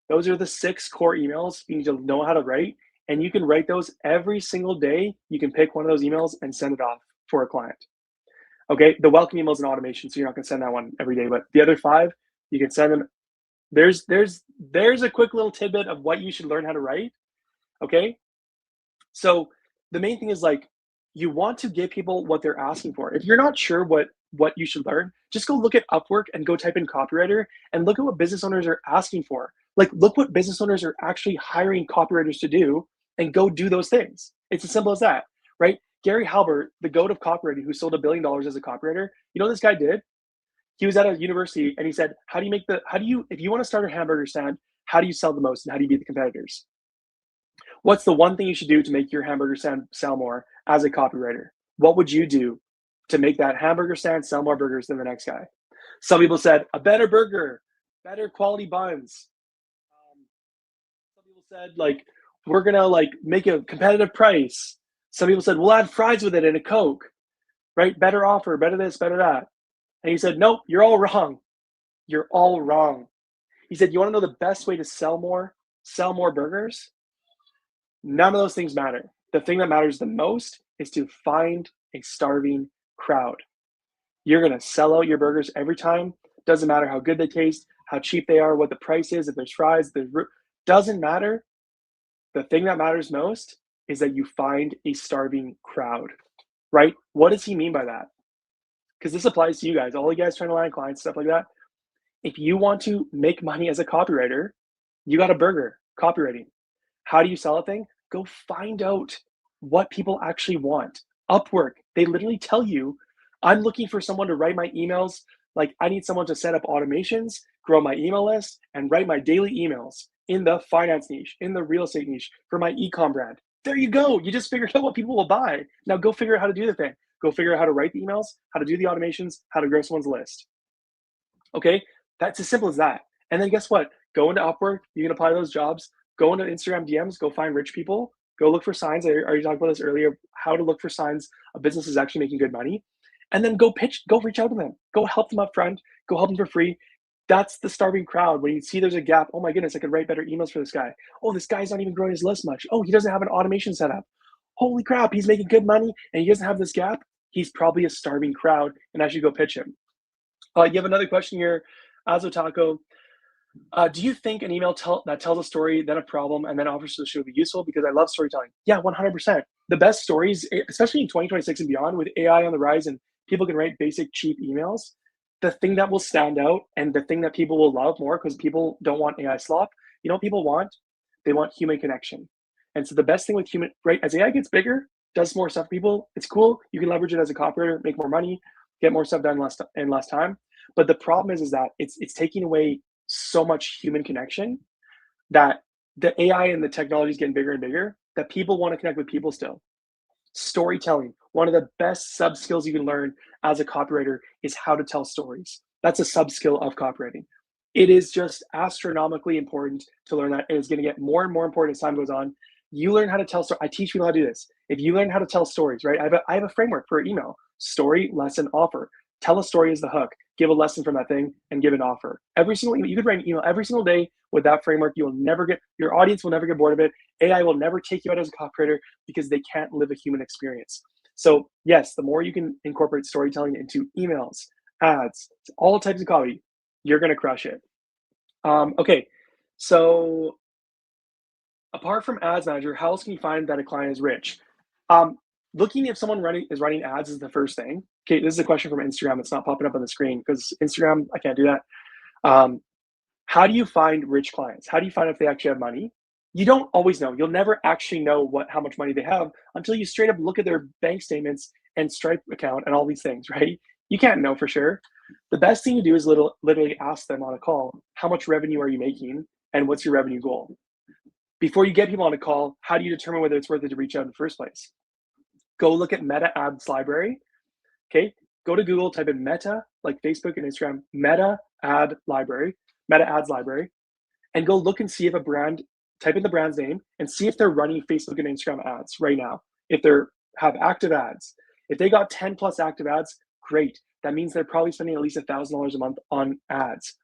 Those are the 6 core emails you need to know how to write, and you can write those every single day. You can pick one of those emails and send it off for a client. Okay, the welcome email is an automation, so you're not gonna send that one every day, but the other 5, you can send them. There's a quick little tidbit of what you should learn how to write, okay? So the main thing is like, you want to give people what they're asking for. If you're not sure what you should learn, just go look at Upwork and go type in copywriter and look at what business owners are asking for. Like, look what business owners are actually hiring copywriters to do and go do those things. It's as simple as that, right? Gary Halbert, the goat of copywriting, who sold $1 billion as a copywriter, you know what this guy did? He was at a university and he said, if you want to start a hamburger stand, how do you sell the most and how do you beat the competitors? What's the one thing you should do to make your hamburger stand sell more as a copywriter? What would you do to make that hamburger stand sell more burgers than the next guy? Some people said, a better burger, better quality buns. Some people said, like, we're gonna like make a competitive price. Some people said, we'll add fries with it and a Coke, right? Better offer, better this, better that. And he said, nope, you're all wrong. You're all wrong. He said, you wanna know the best way to sell more burgers? None of those things matter. The thing that matters the most is to find a starving crowd. You're gonna sell out your burgers every time. Doesn't matter how good they taste, how cheap they are, what the price is, if there's fries, doesn't matter. The thing that matters most is that you find a starving crowd, right? What does he mean by that? Because this applies to you guys, all you guys trying to land clients, stuff like that. If you want to make money as a copywriter, you got a burger, copywriting. How do you sell a thing? Go find out what people actually want. Upwork, they literally tell you, I'm looking for someone to write my emails. Like, I need someone to set up automations, grow my email list, and write my daily emails in the finance niche, in the real estate niche for my e-com brand. There you go. You just figured out what people will buy. Now go figure out how to do the thing. Go figure out how to write the emails, how to do the automations, how to grow someone's list. Okay, that's as simple as that. And then guess what? Go into Upwork. You can apply those jobs. Go into Instagram DMs. Go find rich people. Go look for signs. I already talked about this earlier, how to look for signs a business is actually making good money. And then go pitch, go reach out to them. Go help them up front. Go help them for free. That's the starving crowd. When you see there's a gap, oh my goodness, I could write better emails for this guy. Oh, this guy's not even growing his list much. Oh, he doesn't have an automation set up. Holy crap, he's making good money and he doesn't have this gap. He's probably a starving crowd and I should go pitch him. You have another question here, Azo Taco. Do you think an email that tells a story, then a problem, and then offers a solution would be useful? Because I love storytelling. Yeah, 100%. The best stories, especially in 2026 and beyond, with AI on the rise and people can write basic, cheap emails, the thing that will stand out and the thing that people will love more, because people don't want AI slop, you know what people want? They want human connection. And so the best thing with human, right, as AI gets bigger, does more stuff for people, it's cool. You can leverage it as a copywriter, make more money, get more stuff done in less time. But the problem is that it's taking away so much human connection that the AI and the technology is getting bigger and bigger, that people want to connect with people still. Storytelling, one of the best sub skills you can learn as a copywriter is how to tell stories. That's a sub skill of copywriting. It is just astronomically important to learn that. And it's going to get more and more important as time goes on. You learn how to tell stories. I teach people how to do this. If you learn how to tell stories, right? I have a framework for email: story, lesson, offer. Tell a story as the hook, give a lesson from that thing, and give an offer. Every single email, you could write an email every single day with that framework. Your audience will never get bored of it. AI will never take you out as a copywriter because they can't live a human experience. So yes, the more you can incorporate storytelling into emails, ads, all types of copy, you're going to crush it. Okay, so apart from Ads Manager, how else can you find that a client is rich? Looking if someone is running ads is the first thing. Okay, this is a question from Instagram. It's not popping up on the screen because Instagram, I can't do that. How do you find rich clients? How do you find if they actually have money? You don't always know. You'll never actually know how much money they have until you straight up look at their bank statements and Stripe account and all these things, right? You can't know for sure. The best thing to do is literally ask them on a call, how much revenue are you making and what's your revenue goal? Before you get people on a call, how do you determine whether it's worth it to reach out in the first place? Go look at Meta Ads Library. Okay, go to Google, type in Meta, like Facebook and Instagram, Meta Ads Library, and go look and see if a brand, type in the brand's name and see if they're running Facebook and Instagram ads right now. If they have active ads, if they got 10 plus active ads, great. That means they're probably spending at least $1,000 a month on ads.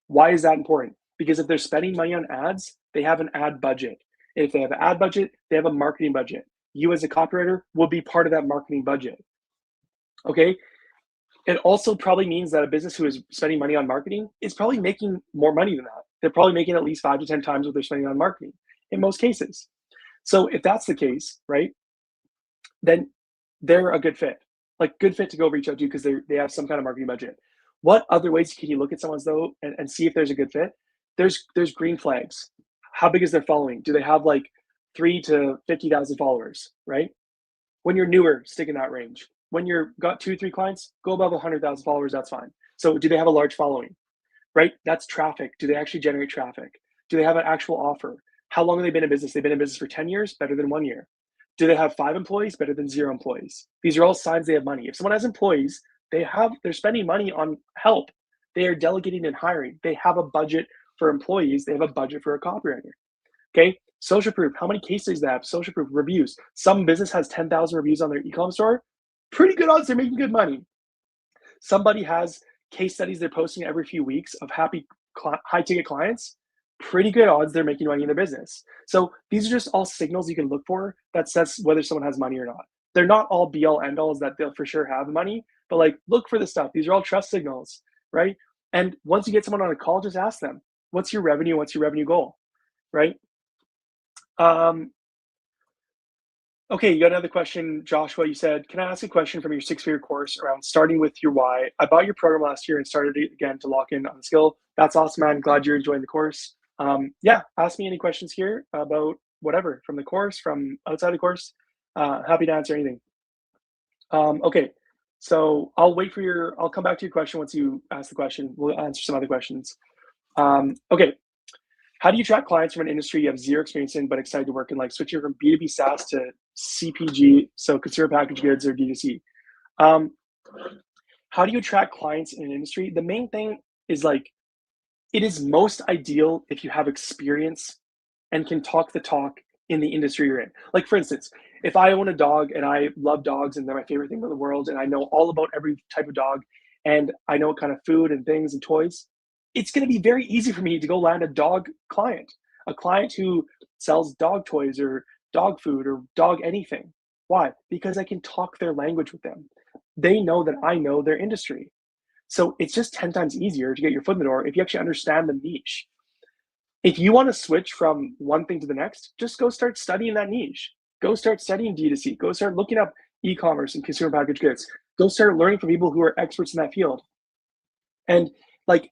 Why is that important? Because if they're spending money on ads, they have an ad budget. If they have an ad budget, they have a marketing budget. You as a copywriter will be part of that marketing budget. Okay. It also probably means that a business who is spending money on marketing is probably making more money than that. They're probably making at least 5 to 10 times what they're spending on marketing in most cases. So if that's the case, right, then they're a good fit, like good fit to go reach out to because they have some kind of marketing budget. What other ways can you look at someone's though and see if there's a good fit? There's green flags. How big is their following? Do they have like 3 to 50,000 followers, right? When you're newer, stick in that range. When you're got 2, 3 clients, go above 100,000 followers, that's fine. So do they have a large following, right? That's traffic. Do they actually generate traffic? Do they have an actual offer? How long have they been in business? They've been in business for 10 years, better than 1 year. Do they have 5 employees? Better than 0 employees. These are all signs they have money. If someone has employees, they're spending money on help. They are delegating and hiring. They have a budget for employees. They have a budget for a copywriter. Okay. Social proof. How many case studies they have? Social proof reviews. Some business has 10,000 reviews on their e-commerce store. Pretty good odds they're making good money. Somebody has case studies they're posting every few weeks of happy high ticket clients. Pretty good odds they're making money in their business. So these are just all signals you can look for that says whether someone has money or not. They're not all be all end alls that they'll for sure have money, but like look for the stuff. These are all trust signals, right? And once you get someone on a call, just ask them, what's your revenue? What's your revenue goal, right? Okay, you got another question, Joshua. You said, can I ask a question from your 6-figure course around starting with your why? I bought your program last year and started it again to lock in on the skill. That's awesome, man. Glad you're enjoying the course. Yeah, ask me any questions here about whatever, from the course, from outside the course. Happy to answer anything. Okay, so I'll come back to your question once you ask the question. We'll answer some other questions. Okay, how do you attract clients from an industry you have zero experience in but excited to work in, like switching from B2B SaaS to CPG, so consumer packaged goods or D2C? How do you attract clients in an industry? The main thing is like, it is most ideal if you have experience and can talk the talk in the industry you're in. Like for instance, if I own a dog and I love dogs and they're my favorite thing in the world and I know all about every type of dog and I know what kind of food and things and toys, it's going to be very easy for me to go land a dog client, a client who sells dog toys or dog food or dog anything. Why? Because I can talk their language with them. They know that I know their industry. So it's just 10 times easier to get your foot in the door if you actually understand the niche. If you want to switch from one thing to the next, just go start studying that niche. Go start studying D2C. Go start looking up e-commerce and consumer packaged goods. Go start learning from people who are experts in that field. And like,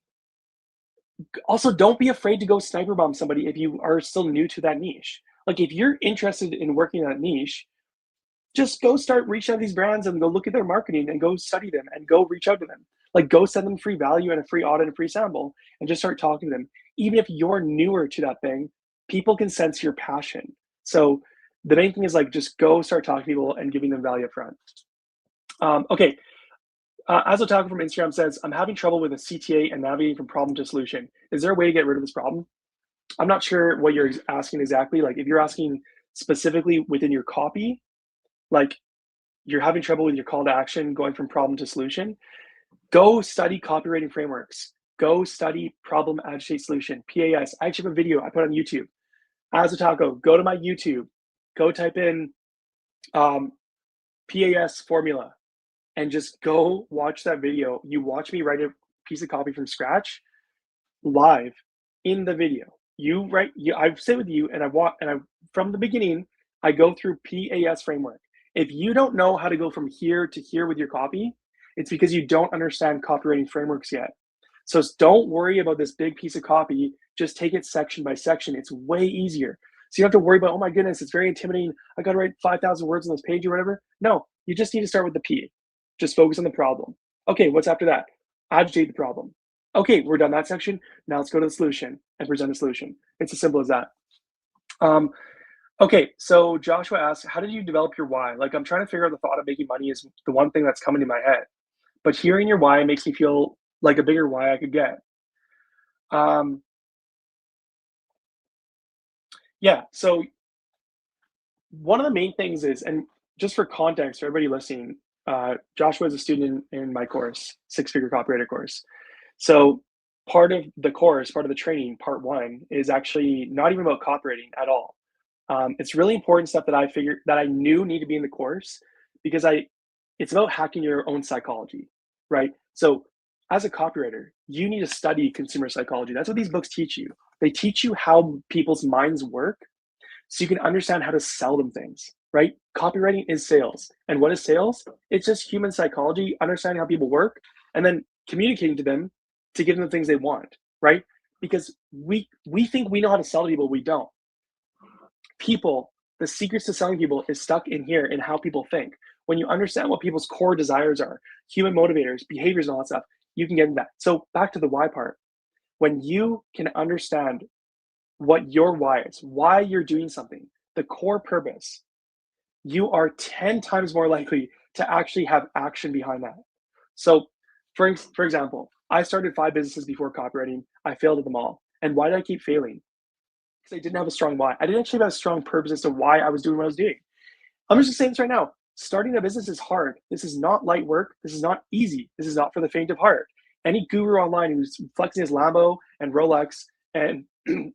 also don't be afraid to go sniper bomb somebody if you are still new to that niche. Like if you're interested in working in that niche, just go start reaching out to these brands and go look at their marketing and go study them and go reach out to them. Like go send them free value and a free audit and free sample and just start talking to them. Even if you're newer to that thing, people can sense your passion. So the main thing is like just go start talking to people and giving them value up front. Okay. Azotaka from Instagram says, I'm having trouble with a CTA and navigating from problem to solution. Is there a way to get rid of this problem? I'm not sure what you're asking exactly. Like if you're asking specifically within your copy, like you're having trouble with your call to action going from problem to solution, go study copywriting frameworks. Go study problem agitate solution, PAS. I actually have a video I put on YouTube. Azotaka, go to my YouTube. Go type in PAS formula. And just go watch that video. You watch me write a piece of copy from scratch live in the video. I sit with you and I from the beginning, I go through PAS framework. If you don't know how to go from here to here with your copy, it's because you don't understand copywriting frameworks yet. So don't worry about this big piece of copy. Just take it section by section. It's way easier. So you don't have to worry about, oh my goodness, it's very intimidating. I got to write 5,000 words on this page or whatever. No, you just need to start with the P. Just focus on the problem. Okay, what's after that? Agitate the problem. Okay, we're done that section. Now let's go to the solution and present a solution. It's as simple as that. Okay, so Joshua asks, how did you develop your why? Like I'm trying to figure out the thought of making money is the one thing that's coming to my head. But hearing your why makes me feel like a bigger why I could get. Yeah, so one of the main things is, and just for context for everybody listening, Joshua is a student in my course, 6-figure copywriter course. So part of the course, part of the training, part 1 is actually not even about copywriting at all. It's really important stuff that I knew need to be in the course because it's about hacking your own psychology, right? So as a copywriter, you need to study consumer psychology. That's what these books teach you. They teach you how people's minds work so you can understand how to sell them things, right? Copywriting is sales. And what is sales? It's just human psychology, understanding how people work, and then communicating to them to give them the things they want, right? Because we think we know how to sell to people, we don't. People, the secrets to selling people is stuck in here in how people think. When you understand what people's core desires are, human motivators, behaviors, and all that stuff, you can get into that. So back to the why part. When you can understand what your why is, why you're doing something, the core purpose, you are 10 times more likely to actually have action behind that. So, for example, I started 5 businesses before copywriting. I failed at them all. And why did I keep failing? Because I didn't have a strong why. I didn't actually have a strong purpose as to why I was doing what I was doing. I'm just saying this right now. Starting a business is hard. This is not light work. This is not easy. This is not for the faint of heart. Any guru online who's flexing his Lambo and Rolex and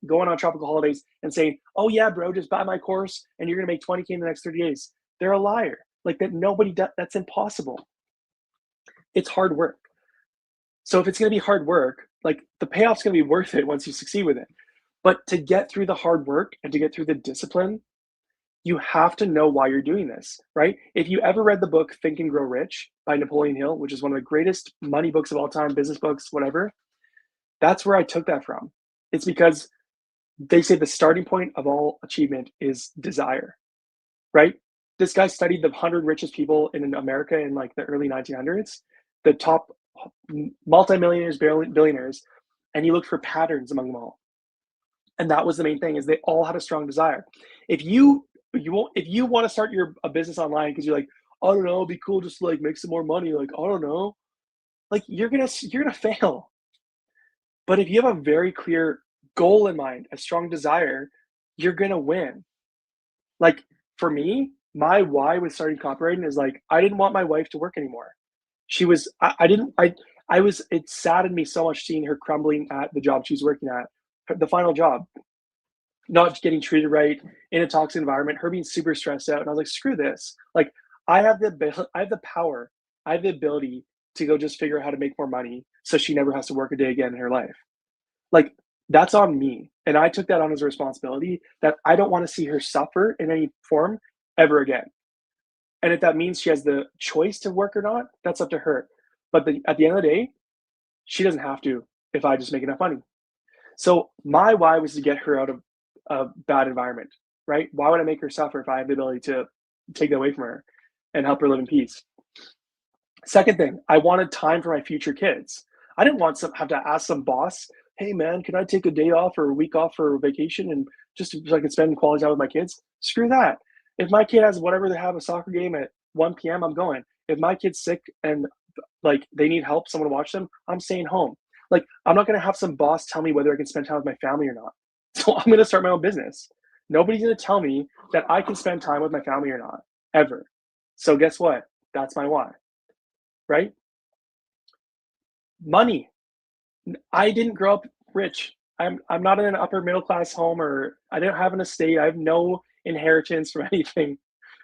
going on tropical holidays and saying, "Oh yeah, bro, just buy my course and you're gonna make 20K in the next 30 days." They're a liar. Like that, nobody does. That's impossible. It's hard work. So if it's gonna be hard work, like the payoff's gonna be worth it once you succeed with it. But to get through the hard work and to get through the discipline, you have to know why you're doing this, right? If you ever read the book Think and Grow Rich by Napoleon Hill, which is one of the greatest money books of all time, business books, whatever, that's where I took that from. It's because they say the starting point of all achievement is desire, right? This guy studied the 100 richest people in America in like the early 1900s, the top multimillionaires, billionaires, and he looked for patterns among them all. And that was the main thing, is they all had a strong desire. If you want to start a business online because you're like, I don't know, it'd be cool just to like make some more money, like I don't know, like you're gonna fail. But if you have a very clear goal in mind, a strong desire, you're gonna win. Like for me, my why with starting copywriting is like I didn't want my wife to work anymore. She was I didn't I was it saddened me so much seeing her crumbling at the job she's working at, the final job, not getting treated right, in a toxic environment, her being super stressed out. And I was like, screw this. Like I have the power, I have the ability to go just figure out how to make more money so she never has to work a day again in her life. Like that's on me. And I took that on as a responsibility that I don't want to see her suffer in any form ever again. And if that means she has the choice to work or not, that's up to her. But at the end of the day, she doesn't have to if I just make enough money. So my why was to get her out of a bad environment, right? Why would I make her suffer if I have the ability to take that away from her and help her live in peace? Second thing, I wanted time for my future kids. I didn't want have to ask some boss, hey man, can I take a day off or a week off for vacation and just so I can spend quality time with my kids? Screw that. If my kid has whatever they have a soccer game at 1 p.m., I'm going. If my kid's sick and like they need help, someone to watch them, I'm staying home. Like I'm not gonna have some boss tell me whether I can spend time with my family or not. So I'm gonna start my own business. Nobody's gonna tell me that I can spend time with my family or not, ever. So guess what? That's my why, right? Money. I didn't grow up rich. I'm not in an upper middle class home, or I didn't have an estate. I have no inheritance from anything,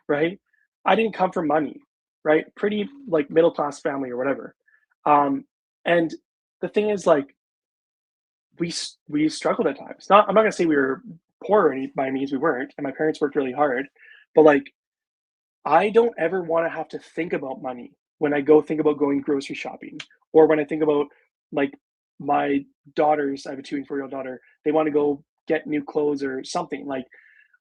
right? I didn't come from money, right? Pretty like middle class family or whatever. And the thing is, like, we struggled at times. I'm not gonna say we were poor or any by means, we weren't, and my parents worked really hard. But like, I don't ever want to have to think about money when I go think about going grocery shopping, or when I think about like my daughters. I have a 2 and 4 year old daughter. They want to go get new clothes or something. Like,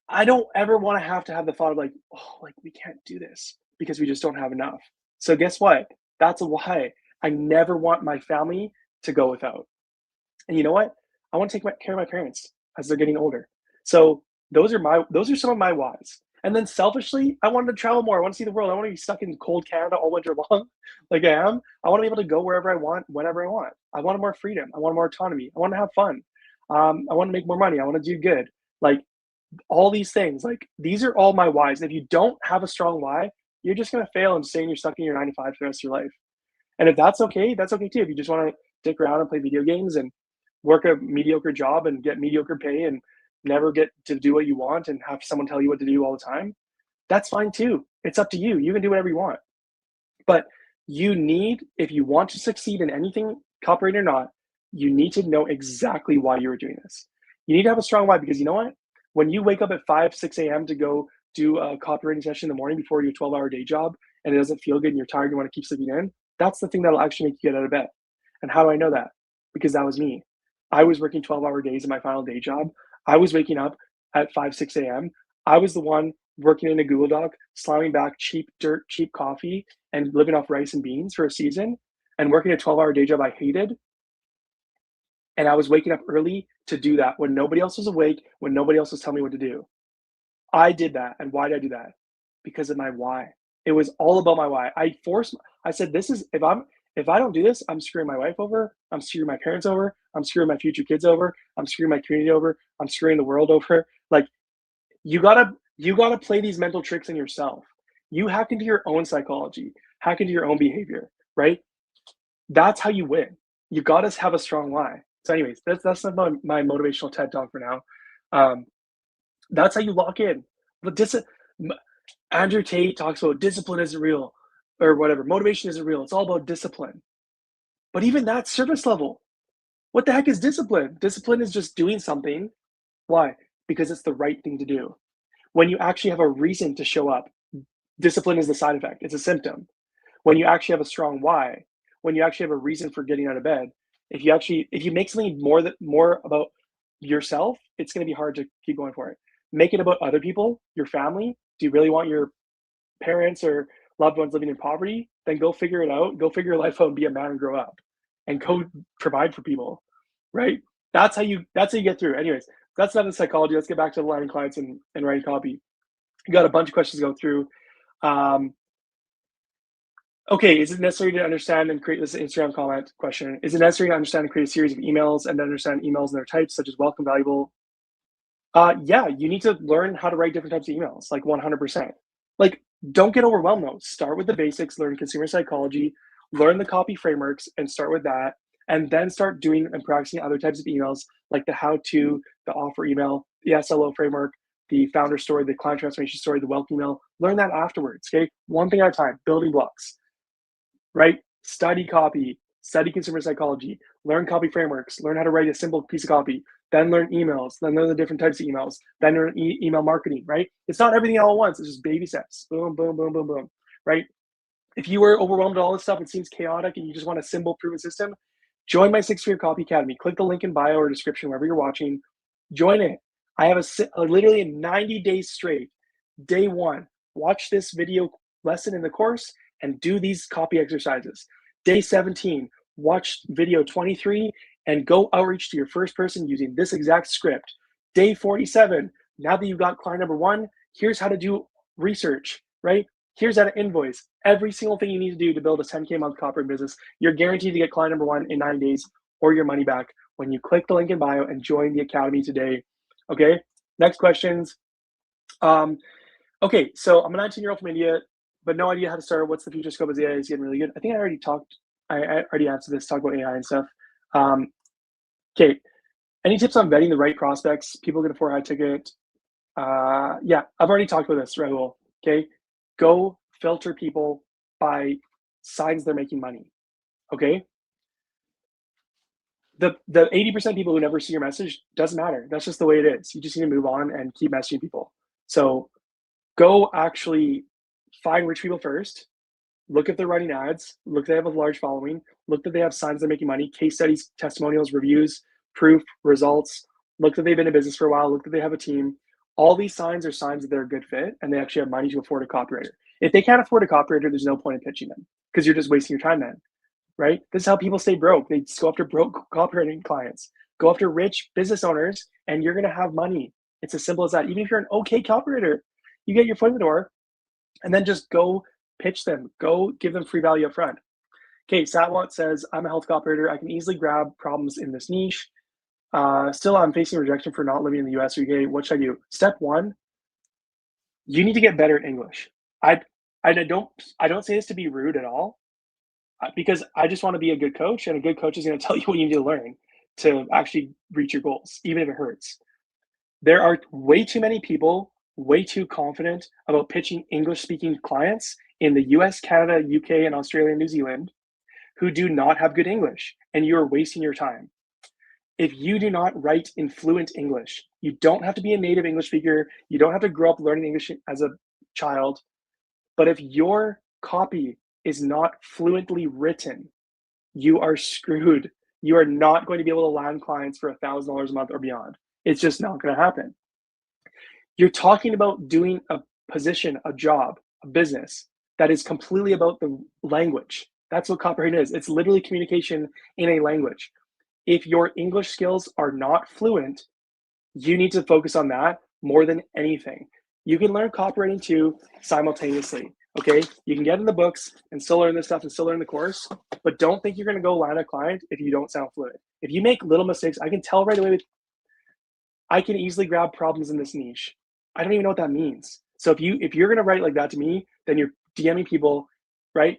I don't ever want to have the thought of like, oh, like we can't do this because we just don't have enough. So guess what? That's a why. I never want my family to go without. And you know what? I want to take care of my parents as they're getting older. So those are some of my whys. And then selfishly, I wanted to travel more. I want to see the world. I want to be stuck in cold Canada all winter long, like I am. I want to be able to go wherever I want, whenever I want. I wanted more freedom. I want more autonomy. I want to have fun. I want to make more money. I want to do good. Like all these things. Like these are all my whys. And if you don't have a strong why, you're just gonna fail and saying you're stuck in your 9 to 5 for the rest of your life. And if that's okay too. If you just want to dick around and play video games and work a mediocre job and get mediocre pay and never get to do what you want and have someone tell you what to do all the time, that's fine too. It's up to you. You can do whatever you want. But if you want to succeed in anything, copyright or not, you need to know exactly why you are doing this. You need to have a strong why, because you know what? When you wake up at 5, 6 a.m. to go do a copywriting session in the morning before your 12-hour day job and it doesn't feel good and you're tired, you want to keep sleeping in, that's the thing that'll actually make you get out of bed. And how do I know that? Because that was me. I was working 12-hour days in my final day job. I was waking up at 5, 6 a.m. I was the one working in a Google Doc, slamming back cheap dirt, cheap coffee, and living off rice and beans for a season, and working a 12-hour day job I hated. And I was waking up early to do that when nobody else was awake, when nobody else was telling me what to do. I did that. And why did I do that? Because of my why. It was all about my why. I said, this is, if I don't do this, I'm screwing my wife over. I'm screwing my parents over. I'm screwing my future kids over. I'm screwing my community over. I'm screwing the world over. Like, you gotta play these mental tricks in yourself. You hack into your own psychology, hack into your own behavior, right? That's how you win. You gotta have a strong why. So, anyways, that's my motivational TED talk for now. Um, that's how you lock in. But Andrew Tate talks about discipline isn't real, or whatever. Motivation isn't real. It's all about discipline. But even that surface level, what the heck is discipline? Discipline is just doing something. Why? Because it's the right thing to do. When you actually have a reason to show up, discipline is the side effect. It's a symptom. When you actually have a strong why, when you actually have a reason for getting out of bed, if you make something more about yourself, it's going to be hard to keep going for it. Make it about other people, your family. Do you really want your parents or loved ones living in poverty? Then go figure it out. Go figure your life out and be a man and grow up, and go provide for people, right? That's how you get through. Anyways, that's not the psychology. Let's get back to landing clients and writing copy. You got a bunch of questions to go through. Okay, is it necessary to understand and create this Instagram comment question? Is it necessary to understand and create a series of emails and understand emails and their types, such as welcome, valuable? Yeah, you need to learn how to write different types of emails, like 100%. Like, don't get overwhelmed though. Start with the basics, learn consumer psychology, learn the copy frameworks, and start with that. And then start doing and practicing other types of emails, like the how-to, the offer email, the SLO framework, the founder story, the client transformation story, the welcome email. Learn that afterwards, okay? One thing at a time, building blocks, right? Study copy, study consumer psychology, learn copy frameworks, learn how to write a simple piece of copy, then learn emails, then learn the different types of emails, then learn email marketing, right? It's not everything all at once. It's just baby steps. Boom, boom, boom, boom, boom, right? If you were overwhelmed with all this stuff, it seems chaotic, and you just want a simple, proven system, join my 6-Figure Copy Academy. Click the link in bio or description wherever you're watching. Join it. I have literally 90 days straight. Day 1, watch this video lesson in the course and do these copy exercises. Day 17, watch video 23 and go outreach to your first person using this exact script. Day 47, now that you've got client number 1, here's how to do research, right? Here's how to invoice. Every single thing you need to do to build a 10K a month copywriting business. You're guaranteed to get client number 1 in 9 days or your money back when you click the link in bio and join the academy today. Okay, next questions. Okay, so I'm a 19-year-old from India, but no idea how to start. What's the future scope as AI is getting really good? I think I already answered this, talk about AI and stuff. Okay, any tips on vetting the right prospects? People can afford high ticket. Yeah, I've already talked about this, Rahul. Okay, go filter people by signs they're making money. Okay, the 80% people who never see your message, doesn't matter. That's just the way it is. You just need to move on and keep messaging people. So go actually find rich people first. Look if they're running ads. Look if they have a large following. Look that they have signs they're making money, case studies, testimonials, reviews, proof, results. Look that they've been in business for a while. Look that they have a team. All these signs are signs that they're a good fit and they actually have money to afford a copywriter. If they can't afford a copywriter, there's no point in pitching them because you're just wasting your time then, right? This is how people stay broke. They just go after broke copywriting clients. Go after rich business owners and you're going to have money. It's as simple as that. Even if you're an okay copywriter, you get your foot in the door and then just go pitch them. Go give them free value up front. Okay, Satwat says, I'm a health copywriter. I can easily grab problems in this niche. Still, I'm facing rejection for not living in the US or UK. What should I do? Step 1, you need to get better at English. I don't say this to be rude at all, because I just want to be a good coach, and a good coach is going to tell you what you need to learn to actually reach your goals, even if it hurts. There are way too many people way too confident about pitching English-speaking clients in the US, Canada, UK, and Australia, and New Zealand who do not have good English, and you're wasting your time. If you do not write in fluent English, you don't have to be a native English speaker. You don't have to grow up learning English as a child. But if your copy is not fluently written, you are screwed. You are not going to be able to land clients for $1,000 a month or beyond. It's just not going to happen. You're talking about doing a position, a job, a business that is completely about the language. That's what copywriting is. It's literally communication in a language. If your English skills are not fluent, you need to focus on that more than anything. You can learn copywriting too simultaneously. Okay, you can get in the books and still learn this stuff and still learn the course, but don't think you're going to go land a client if you don't sound fluent. If you make little mistakes, I can tell right away. I can easily grab problems in this niche. I don't even know what that means. So if you're going to write like that to me, then you're DMing people, right?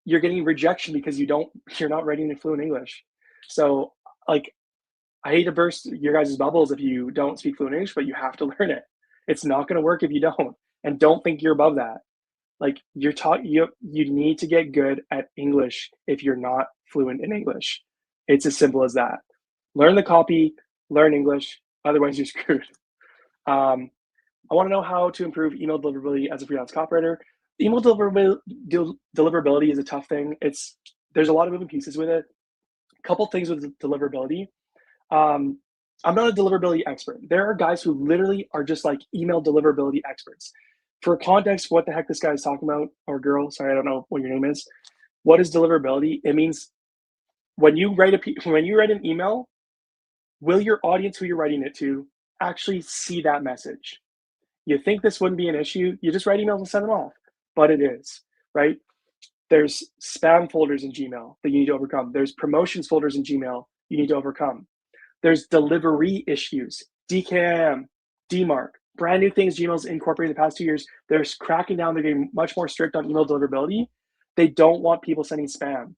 You're getting rejection because you're not writing in fluent English. So like, I hate to burst your guys' bubbles if you don't speak fluent English, but you have to learn it. It's not going to work if you don't. And don't think you're above that. Like you need to get good at English if you're not fluent in English. It's as simple as that. Learn the copy, learn English, otherwise you're screwed. I want to know how to improve email deliverability as a freelance copywriter. Email deliverability is a tough thing. There's a lot of moving pieces with it. A couple things with deliverability. I'm not a deliverability expert. There are guys who literally are just like email deliverability experts. For context, what the heck this guy is talking about, or girl, sorry, I don't know what your name is. What is deliverability? It means when you write an email, will your audience who you're writing it to actually see that message? You think this wouldn't be an issue? You just write emails and send them off, but it is, right? There's spam folders in Gmail that you need to overcome. There's promotions folders in Gmail you need to overcome. There's delivery issues, DKIM, DMARC, brand new things Gmail's incorporated in the past 2 years. They're cracking down. They're getting much more strict on email deliverability. They don't want people sending spam,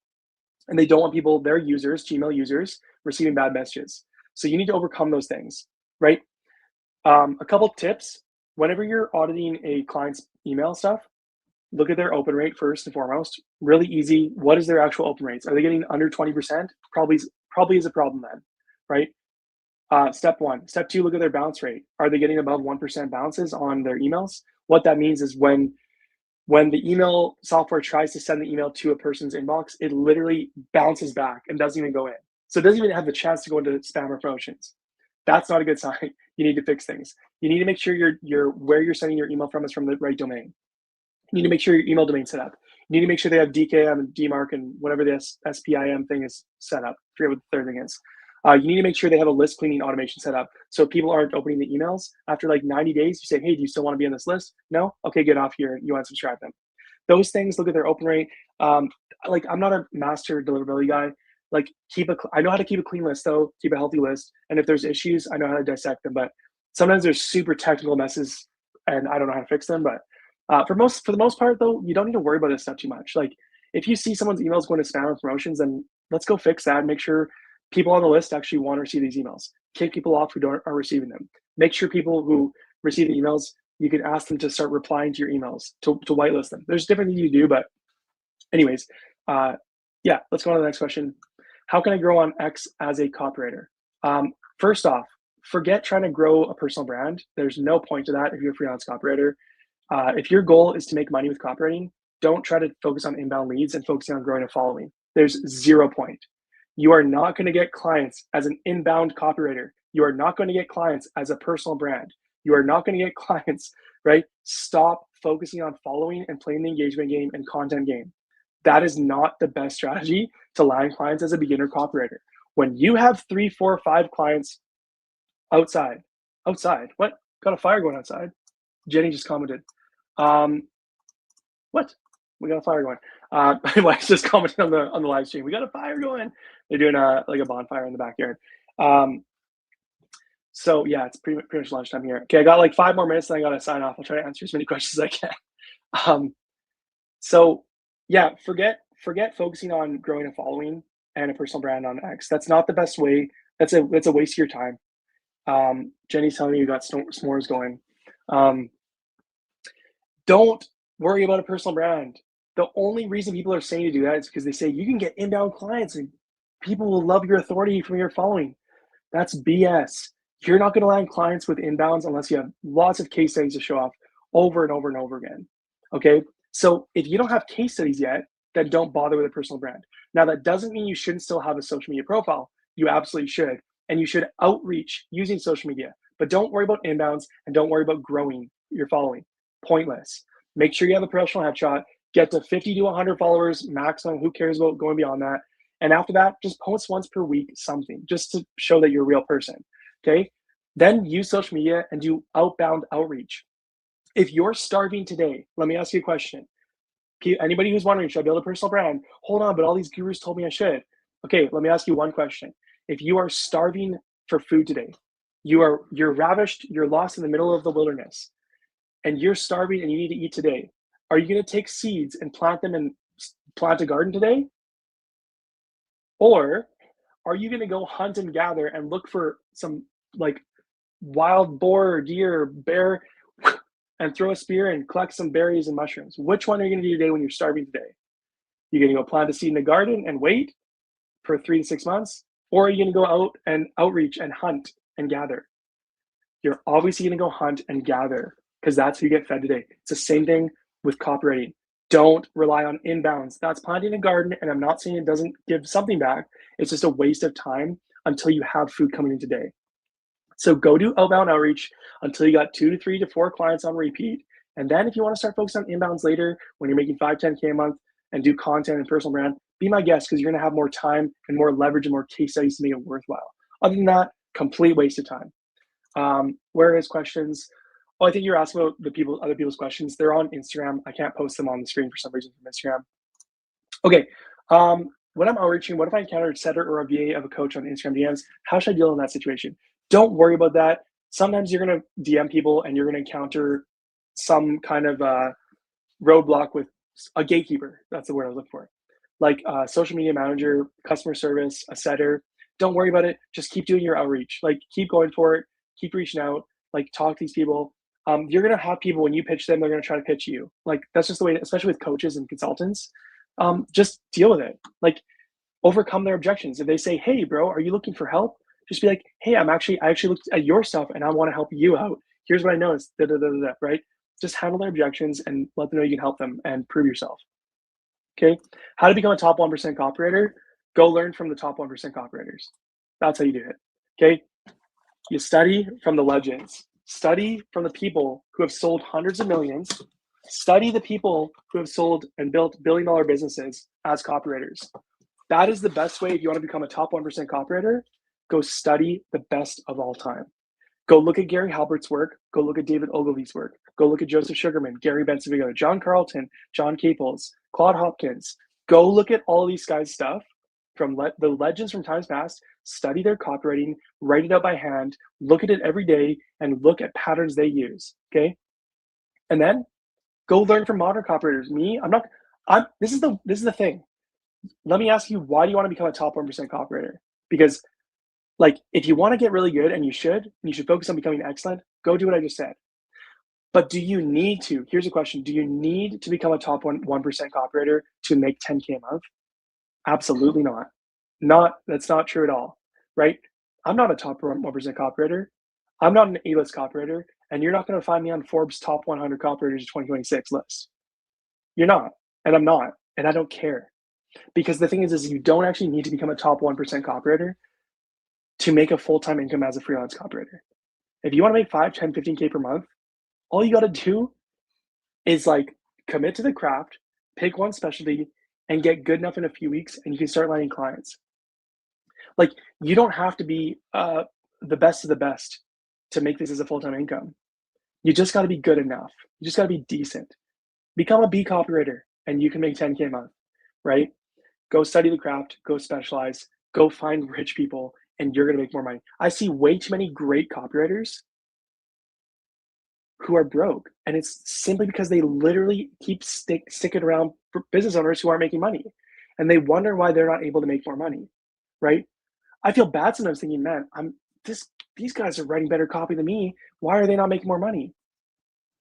and they don't want their users, Gmail users, receiving bad messages. So you need to overcome those things, right? A couple tips. Whenever you're auditing a client's email stuff, look at their open rate first and foremost. Really easy. What is their actual open rates? Are they getting under 20%? Probably is a problem then, right? Step one. Step two, look at their bounce rate. Are they getting above 1% bounces on their emails? What that means is when the email software tries to send the email to a person's inbox, it literally bounces back and doesn't even go in. So it doesn't even have the chance to go into spam or promotions. That's not a good sign. You need to fix things. You need to make sure where you're sending your email from is from the right domain. You need to make sure your email domain's set up. You need to make sure they have DKIM and DMARC and whatever the SPIM thing is set up. I forget what the third thing is. You need to make sure they have a list cleaning automation set up so people aren't opening the emails. After like 90 days, you say, hey, do you still want to be on this list? No? Okay, get off here. You unsubscribe them. Those things, look at their open rate. Like, I'm not a master deliverability guy. Like, I know how to keep a clean list though, keep a healthy list. And if there's issues, I know how to dissect them. But sometimes there's super technical messes and I don't know how to fix them. But for the most part though, you don't need to worry about this stuff too much. Like, if you see someone's emails going to spam or promotions, then let's go fix that. Make sure people on the list actually want to receive these emails. Kick people off who are receiving them. Make sure people who receive the emails, you can ask them to start replying to your emails, to whitelist them. There's different things you do, but anyways, yeah, let's go on to the next question. How can I grow on X as a copywriter? First off, forget trying to grow a personal brand. There's no point to that if you're a freelance copywriter. If your goal is to make money with copywriting, don't try to focus on inbound leads and focusing on growing a following. There's 0 point. You are not going to get clients as an inbound copywriter. You are not going to get clients as a personal brand. You are not going to get clients, right? Stop focusing on following and playing the engagement game and content game. That is not the best strategy to land clients as a beginner copywriter. When you have 3, 4, 5 clients outside, what? Got a fire going outside. Jenny just commented. What? We got a fire going. My wife's just commented on the live stream. We got a fire going. They're doing like a bonfire in the backyard. So yeah, it's pretty much lunchtime here. Okay, I got like 5 more minutes, and I got to sign off. I'll try to answer as many questions as I can. So yeah, forget focusing on growing a following and a personal brand on X. That's not the best way. That's a waste of your time. Jenny's telling me you got s'mores going. Don't worry about a personal brand. The only reason people are saying to do that is because they say you can get inbound clients and people will love your authority from your following. That's BS. You're not going to land clients with inbounds unless you have lots of case studies to show off over and over and over again. Okay. So if you don't have case studies yet, then don't bother with a personal brand. Now, that doesn't mean you shouldn't still have a social media profile. You absolutely should. And you should outreach using social media. But don't worry about inbounds and don't worry about growing your following. Pointless. Make sure you have a professional headshot. Get to 50 to 100 followers maximum. Who cares about going beyond that? And after that, just post once per week something just to show that you're a real person. Okay. Then use social media and do outbound outreach. If you're starving today, let me ask you a question. Anybody who's wondering, should I build a personal brand? Hold on, but all these gurus told me I should. Okay, let me ask you one question. If you are starving for food today, you're ravished, you're lost in the middle of the wilderness, and you're starving and you need to eat today, are you going to take seeds and plant them and plant a garden today? Or are you going to go hunt and gather and look for some like wild boar or deer or bear and throw a spear and collect some berries and mushrooms? Which one are you going to do today when you're starving today? You're going to go plant a seed in the garden and wait for 3 to 6 months? Or are you going to go out and outreach and hunt and gather? You're obviously going to go hunt and gather because that's who you get fed today. It's the same thing with copywriting. Don't rely on inbounds. That's planting a garden, and I'm not saying it doesn't give something back. It's just a waste of time until you have food coming in today. So go do outbound outreach until you got 2 to 3 to 4 clients on repeat. And then if you want to start focusing on inbounds later when you're making 5, 10K a month and do content and personal brand, be my guest because you're going to have more time and more leverage and more case studies to make it worthwhile. Other than that, complete waste of time. Where is questions? Oh, I think you're asking about other people's questions. They're on Instagram. I can't post them on the screen for some reason from Instagram. Okay. When I'm outreaching, what if I encounter a setter or a VA of a coach on Instagram DMs? How should I deal in that situation? Don't worry about that. Sometimes you're going to DM people and you're going to encounter some kind of roadblock with a gatekeeper. That's the word I was looking for. Like a social media manager, customer service, a setter. Don't worry about it. Just keep doing your outreach. Like keep going for it. Keep reaching out. Like talk to these people. You're going to have people when you pitch them, they're going to try to pitch you. Like that's just the way, especially with coaches and consultants. Just deal with it. Like overcome their objections. If they say, "Hey, bro, are you looking for help?" Just be like, "Hey, I actually looked at your stuff and I want to help you out. Here's what I noticed." Right? Just handle their objections and let them know you can help them and prove yourself. Okay. How to become a top 1% copywriter? Go learn from the top 1% copywriters. That's how you do it. Okay. You study from the legends. Study from the people who have sold hundreds of millions. Study the people who have sold and built billion-dollar businesses as copywriters. That is the best way if you want to become a top 1% copywriter. Go study the best of all time. Go look at Gary Halbert's work. Go look at David Ogilvy's work. Go look at Joseph Sugarman, Gary Bencivigo, John Carlton, John Caples, Claude Hopkins. Go look at all these guys' stuff from the legends from times past. Study their copywriting, write it out by hand, look at it every day, and look at patterns they use. Okay, and then go learn from modern copywriters. This is the thing. Let me ask you, why do you want to become a top 1% copywriter? Because like, if you want to get really good, and you should focus on becoming excellent, go do what I just said. But do you need to? Here's a question. Do you need to become a top 1% copywriter to make 10K a month? Absolutely not. That's not true at all, right? I'm not a top 1% copywriter. I'm not an A-list copywriter, and you're not going to find me on Forbes top 100 copywriters 2026 list. You're not, and I'm not, and I don't care. Because the thing is you don't actually need to become a top 1% copywriter to make a full-time income as a freelance copywriter. If you want to make 5, 10, 15K per month, all you got to do is like commit to the craft, pick one specialty, and get good enough in a few weeks, and you can start landing clients. Like you don't have to be the best of the best to make this as a full-time income. You just got to be good enough. You just got to be decent. Become a B copywriter, and you can make 10K a month, right? Go study the craft, go specialize, go find rich people, and you're going to make more money. I see way too many great copywriters who are broke, and it's simply because they literally keep sticking around for business owners who aren't making money, and they wonder why they're not able to make more money, right? I feel bad sometimes thinking, man, these guys are writing better copy than me. Why are they not making more money?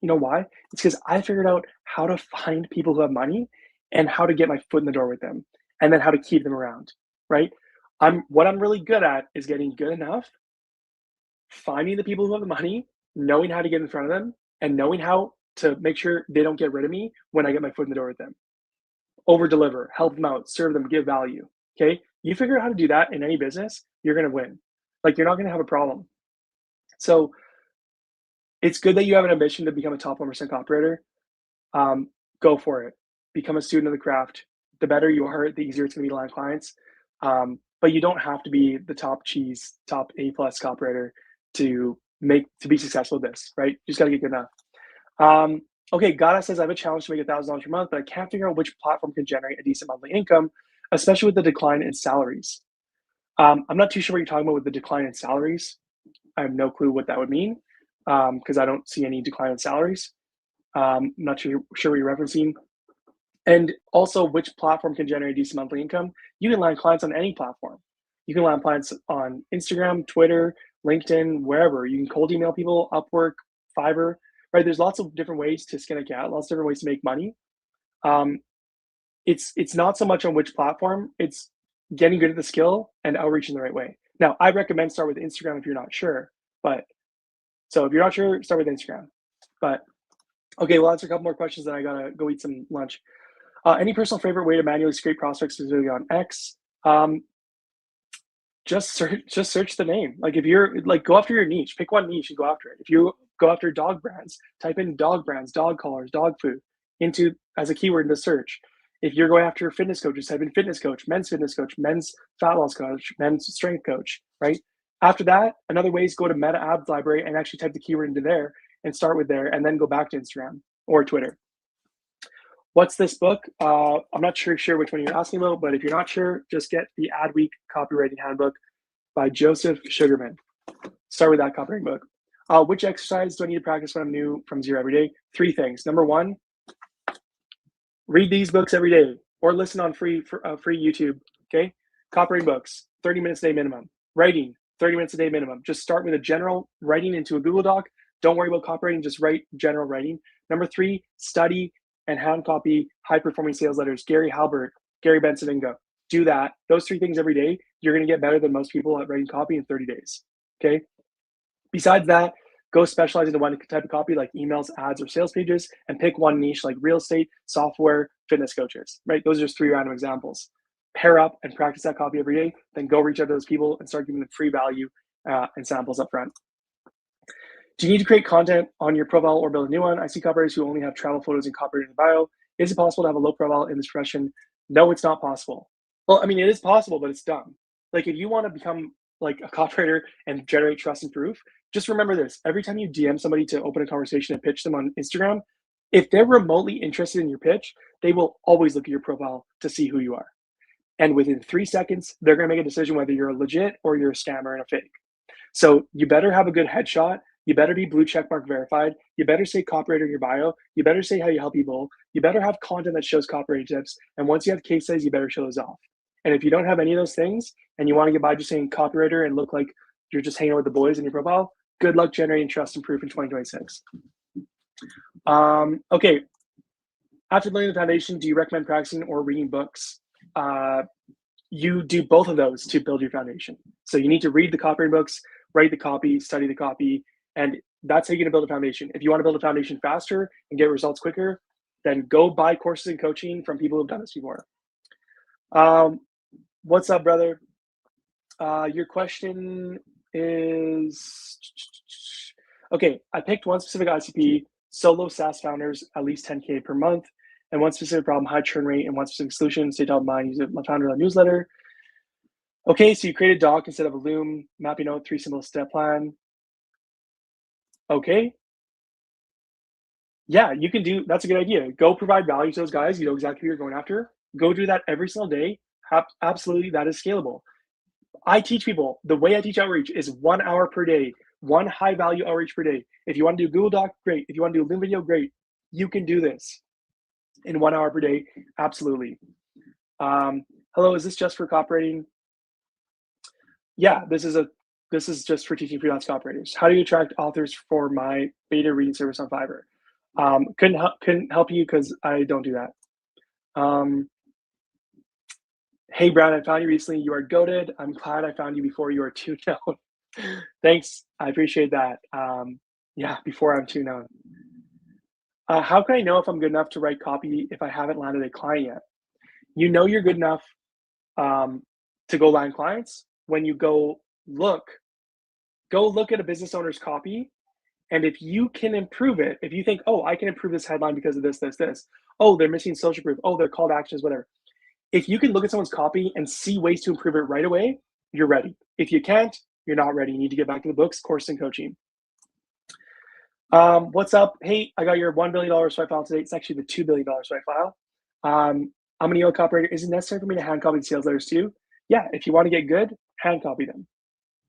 You know why? It's because I figured out how to find people who have money and how to get my foot in the door with them, and then how to keep them around, right? What I'm really good at is getting good enough, finding the people who have the money, knowing how to get in front of them, and knowing how to make sure they don't get rid of me when I get my foot in the door with them. Over deliver, help them out, serve them, give value. Okay. You figure out how to do that in any business, you're going to win. Like you're not going to have a problem. So It's good that you have an ambition to become a top 1% copywriter. Go for it. Become a student of the craft. The better you are, the easier it's going to be to land clients. But you don't have to be the top cheese, top A plus copywriter to be successful with this, right? You just got to get good enough. Okay, Gada says I have a challenge to make $1,000 per month, but I can't figure out which platform can generate a decent monthly income, especially with the decline in salaries. I'm not too sure what you're talking about with the decline in salaries. I have no clue what that would mean because I don't see any decline in salaries. Not sure what you're referencing. And also, which platform can generate decent monthly income? You can land clients on any platform. You can land clients on Instagram, Twitter, LinkedIn, wherever. You can cold email people, Upwork, Fiverr, right? There's lots of different ways to skin a cat, lots of different ways to make money. It's not so much on which platform, it's getting good at the skill and outreach in the right way. Now, I recommend start with Instagram if you're not sure, but so if you're not sure, start with Instagram. But okay, we'll answer a couple more questions, then I gotta go eat some lunch. Any personal favorite way to manually scrape prospects specifically on X? Just search the name. Like if you're like, go after your niche, pick one niche and go after it. If you go after dog brands, type in dog brands, dog collars, dog food into as a keyword in the search. If you're going after fitness coaches, type in fitness coach, men's fat loss coach, men's strength coach, right? After that, another way is go to Meta Ads Library and actually type the keyword into there and start with there and then go back to Instagram or Twitter. What's this book? I'm not sure which one you're asking about, but if you're not sure, just get the Adweek Copywriting Handbook by Joseph Sugarman. Start with that copywriting book. Which exercise do I need to practice when I'm new from zero every day? 3 things. Number 1, read these books every day or listen on free YouTube, okay? Copywriting books, 30 minutes a day minimum. Writing, 30 minutes a day minimum. Just start with a general writing into a Google Doc. Don't worry about copywriting, just write general writing. Number 3, study and hand copy high-performing sales letters. Gary Halbert, Gary Bensavingo. Do that. Those 3 things every day. You're going to get better than most people at writing copy in 30 days, okay? Besides that, go specialize into one type of copy like emails, ads, or sales pages, and pick one niche like real estate, software, fitness coaches, right? Those are just 3 random examples. Pair up and practice that copy every day, then go reach out to those people and start giving them free value and samples up front. Do you need to create content on your profile or build a new one? I see copywriters who only have travel photos and copywriting in the bio. Is it possible to have a low profile in this profession? No, it's not possible. Well, I mean, it is possible, but it's dumb. Like if you want to become like a copywriter and generate trust and proof, just remember this. Every time you DM somebody to open a conversation and pitch them on Instagram, if they're remotely interested in your pitch, they will always look at your profile to see who you are. And within 3 seconds, they're going to make a decision whether you're a legit or you're a scammer and a fake. So you better have a good headshot. You better be blue checkmark verified. You better say copywriter in your bio. You better say how you help people. You better have content that shows copywriting tips. And once you have case studies, you better show those off. And if you don't have any of those things and you want to get by just saying copywriter and look like you're just hanging out with the boys in your profile, good luck generating trust and proof in 2026. Okay. After building the foundation, do you recommend practicing or reading books? You do both of those to build your foundation. So you need to read the copywriting books, write the copy, study the copy, and that's how you're going to build a foundation. If you want to build a foundation faster and get results quicker, then go buy courses and coaching from people who've done this before. What's up, brother? Your question is, okay, I picked one specific ICP, solo SaaS founders, at least 10K per month, and one specific problem, high churn rate, and one specific solution, stay top of mind, use it, my founder newsletter. Okay, so you create a doc instead of a Loom, mapping out 3 simple step plan. Okay. Yeah, you can do, that's a good idea. Go provide value to those guys. You know exactly who you're going after. Go do that every single day. Absolutely, that is scalable. I teach people, the way I teach outreach is 1 hour per day, one high value outreach per day. If you want to do Google Doc, great. If you want to do Loom video, great. You can do this in 1 hour per day. Absolutely. Hello, is this just for copywriting? Yeah, this is just for teaching freelance copywriters. How do you attract authors for my beta reading service on Fiverr? Couldn't help you because I don't do that. Hey, Brad, I found you recently. You are goated. I'm glad I found you before you are too known. Thanks. I appreciate that. Yeah, before I'm too known. How can I know if I'm good enough to write copy if I haven't landed a client yet? You know you're good enough to go land clients when you go look at a business owner's copy And if you can improve it, if you think, oh, I can improve this headline because of this, this, this. Oh, they're missing social proof. Oh, their call to actions, whatever. If you can look at someone's copy and see ways to improve it right away, you're ready. If you can't, you're not ready. You need to get back to the books, course, and coaching. What's up? Hey, I got your $1 billion swipe file today. It's actually the $2 billion swipe file. I'm an email copywriter. Is it necessary for me to hand copy the sales letters too? Yeah, if you want to get good, hand copy them.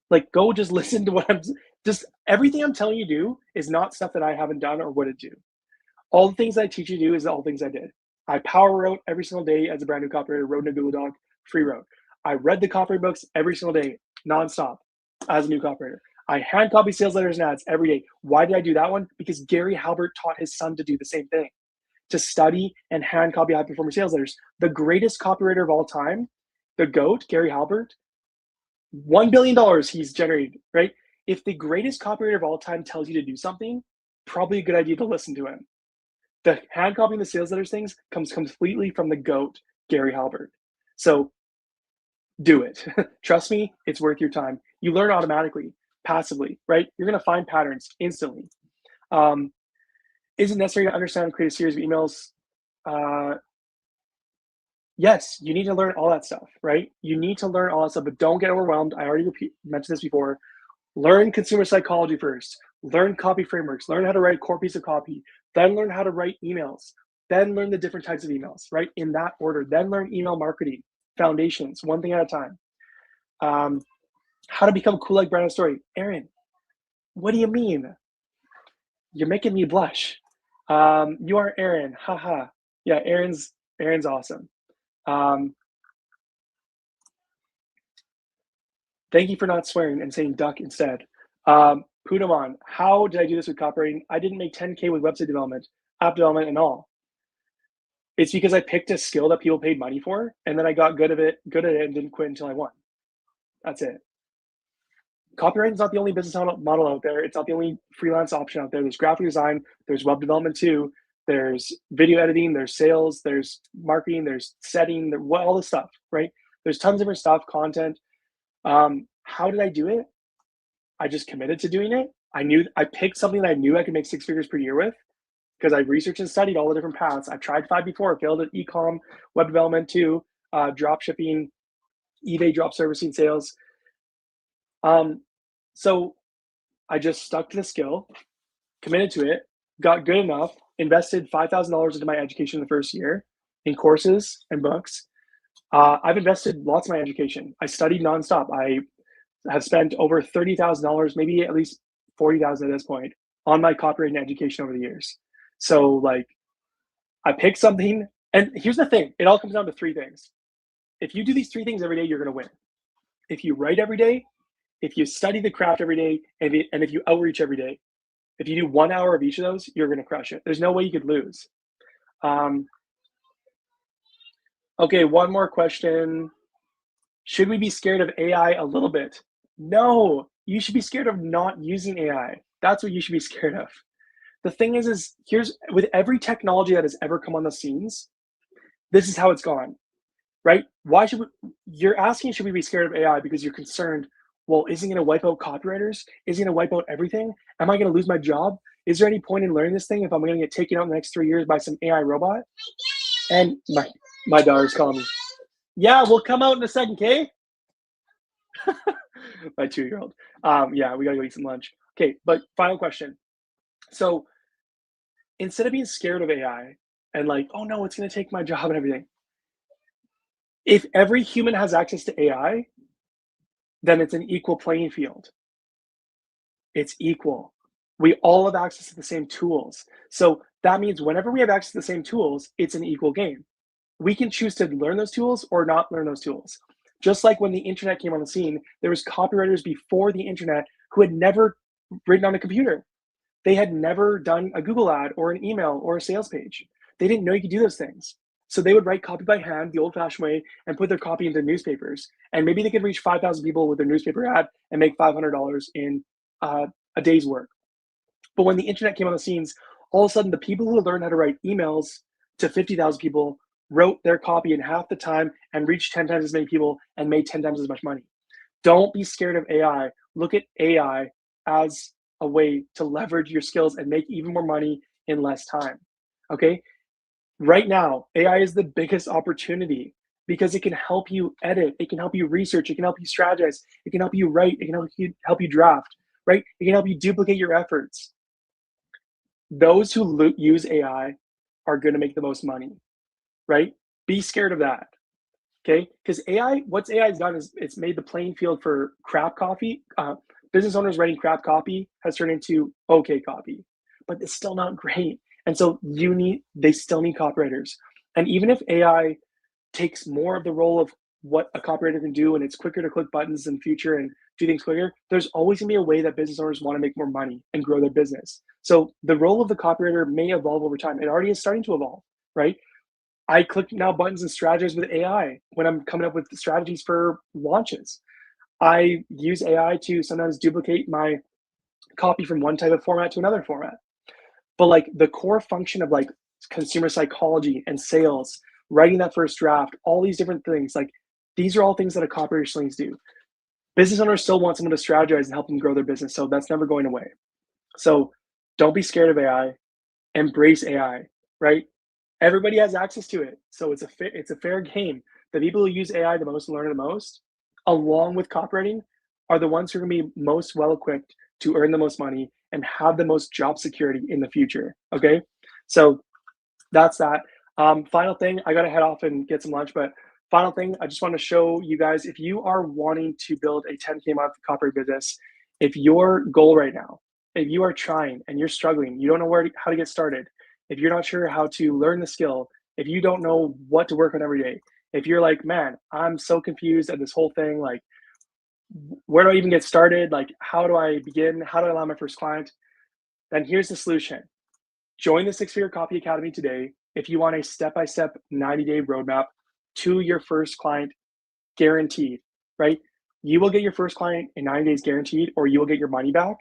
Like, go just listen to what just everything I'm telling you to do is not stuff that I haven't done or wouldn't do. All the things I teach you to do is all things I did. I power wrote every single day as a brand new copywriter, wrote in a Google Doc, free wrote. I read the copy books every single day, nonstop, as a new copywriter. I hand copy sales letters and ads every day. Why did I do that one? Because Gary Halbert taught his son to do the same thing, to study and hand copy high performance sales letters. The greatest copywriter of all time, the GOAT, Gary Halbert, $1 billion he's generated, right? If the greatest copywriter of all time tells you to do something, probably a good idea to listen to him. The hand copying the sales letters things comes completely from the GOAT, Gary Halbert. So do it. Trust me, it's worth your time. You learn automatically, passively, right? You're going to find patterns instantly. Is it necessary to understand and create a series of emails? Yes, you need to learn all that stuff, right? You need to learn all that stuff, but don't get overwhelmed. I already mentioned this before. Learn consumer psychology first. Learn copy frameworks. Learn how to write a core piece of copy. Then learn how to write emails. Then learn the different types of emails, right? In that order. Then learn email marketing foundations, one thing at a time. How to become cool like Brandon Story. Aaron, what do you mean? You're making me blush. You are Aaron. Haha. Yeah, Aaron's awesome. Thank you for not swearing and saying duck instead. Pudaman, how did I do this with copywriting? I didn't make 10K with website development, app development, and all. It's because I picked a skill that people paid money for, and then I got good at it, and didn't quit until I won. That's it. Copywriting is not the only business model out there. It's not the only freelance option out there. There's graphic design, there's web development too, there's video editing, there's sales, there's marketing, there's setting, all this stuff, right? There's tons of different stuff, content. How did I do it? I just committed to doing it. I picked something that I knew I could make 6 figures per year with, because I researched and studied all the different paths. I've tried 5 before, failed at e-com, web development too, drop shipping, eBay drop servicing, sales. So I just stuck to the skill, committed to it, got good enough, invested $5,000 into my education the first year in courses and books. I've invested lots in my education. I studied nonstop. I have spent over $30,000, maybe at least $40,000 at this point, on my copywriting education over the years. So like, I picked something, and here's the thing, it all comes down to 3 things. If you do these 3 things every day, you're gonna win. If you write every day, if you study the craft every day, and if you outreach every day, if you do 1 hour of each of those, you're gonna crush it. There's no way you could lose. Okay, one more question. Should we be scared of AI a little bit? No, you should be scared of not using AI. That's what you should be scared of. The thing is here's, with every technology that has ever come on the scenes, this is how it's gone, right? You're asking, should we be scared of AI because you're concerned, well, is it gonna wipe out copywriters? Is it gonna wipe out everything? Am I gonna lose my job? Is there any point in learning this thing if I'm gonna get taken out in the next 3 years by some AI robot? And my daughter's calling me. Yeah, we'll come out in a second, okay? My 2-year-old. Yeah, we gotta go eat some lunch. Okay, but final question. So instead of being scared of AI and like, oh no, it's gonna take my job and everything, if every human has access to AI, then it's an equal playing field. It's equal. We all have access to the same tools. So that means whenever we have access to the same tools, it's an equal game. We can choose to learn those tools or not learn those tools. Just like when the internet came on the scene, there was copywriters before the internet who had never written on a computer. They had never done a Google ad or an email or a sales page. They didn't know you could do those things. So they would write copy by hand the old-fashioned way and put their copy into newspapers. And maybe they could reach 5,000 people with their newspaper ad and make $500 in a day's work. But when the internet came on the scenes, all of a sudden the people who learned how to write emails to 50,000 people wrote their copy in half the time and reached 10 times as many people and made 10 times as much money. Don't be scared of AI. Look at AI as a way to leverage your skills and make even more money in less time. Okay. Right now, AI is the biggest opportunity because it can help you edit, it can help you research, it can help you strategize, it can help you write, it can help you draft, right? It can help you duplicate your efforts. Those who use AI are going to make the most money, right? Be scared of that. Okay, because what's AI has done is it's made the playing field for crap copy. Business owners writing crap copy has turned into okay copy, but it's still not great. And so they still need copywriters. And even if AI takes more of the role of what a copywriter can do, and it's quicker to click buttons in the future and do things quicker, there's always gonna be a way that business owners want to make more money and grow their business. So the role of the copywriter may evolve over time. It already is starting to evolve, right? I click now buttons and strategies with AI when I'm coming up with strategies for launches. I use AI to sometimes duplicate my copy from one type of format to another format. But like the core function of like consumer psychology and sales, writing that first draft, all these different things, like these are all things that a copywriter still needs to do. Business owners still want someone to strategize and help them grow their business. So that's never going away. So don't be scared of AI, embrace AI, right? Everybody has access to it. So it's a fair game. The people who use AI the most and learn the most, along with copywriting, are the ones who are going to be most well equipped to earn the most money and have the most job security in the future. Okay. So that's that. Final thing, I got to head off and get some lunch, but final thing, I just want to show you guys if you are wanting to build a 10K month copywriting business, if your goal right now, if you are trying and you're struggling, you don't know how to get started, if you're not sure how to learn the skill, if you don't know what to work on every day, if you're like, man, I'm so confused at this whole thing, like, where do I even get started? Like, how do I begin? How do I land my first client? Then here's the solution. Join the Six Figure Copy Academy today if you want a step-by-step 90-day roadmap to your first client guaranteed, right? You will get your first client in 90 days guaranteed, or you will get your money back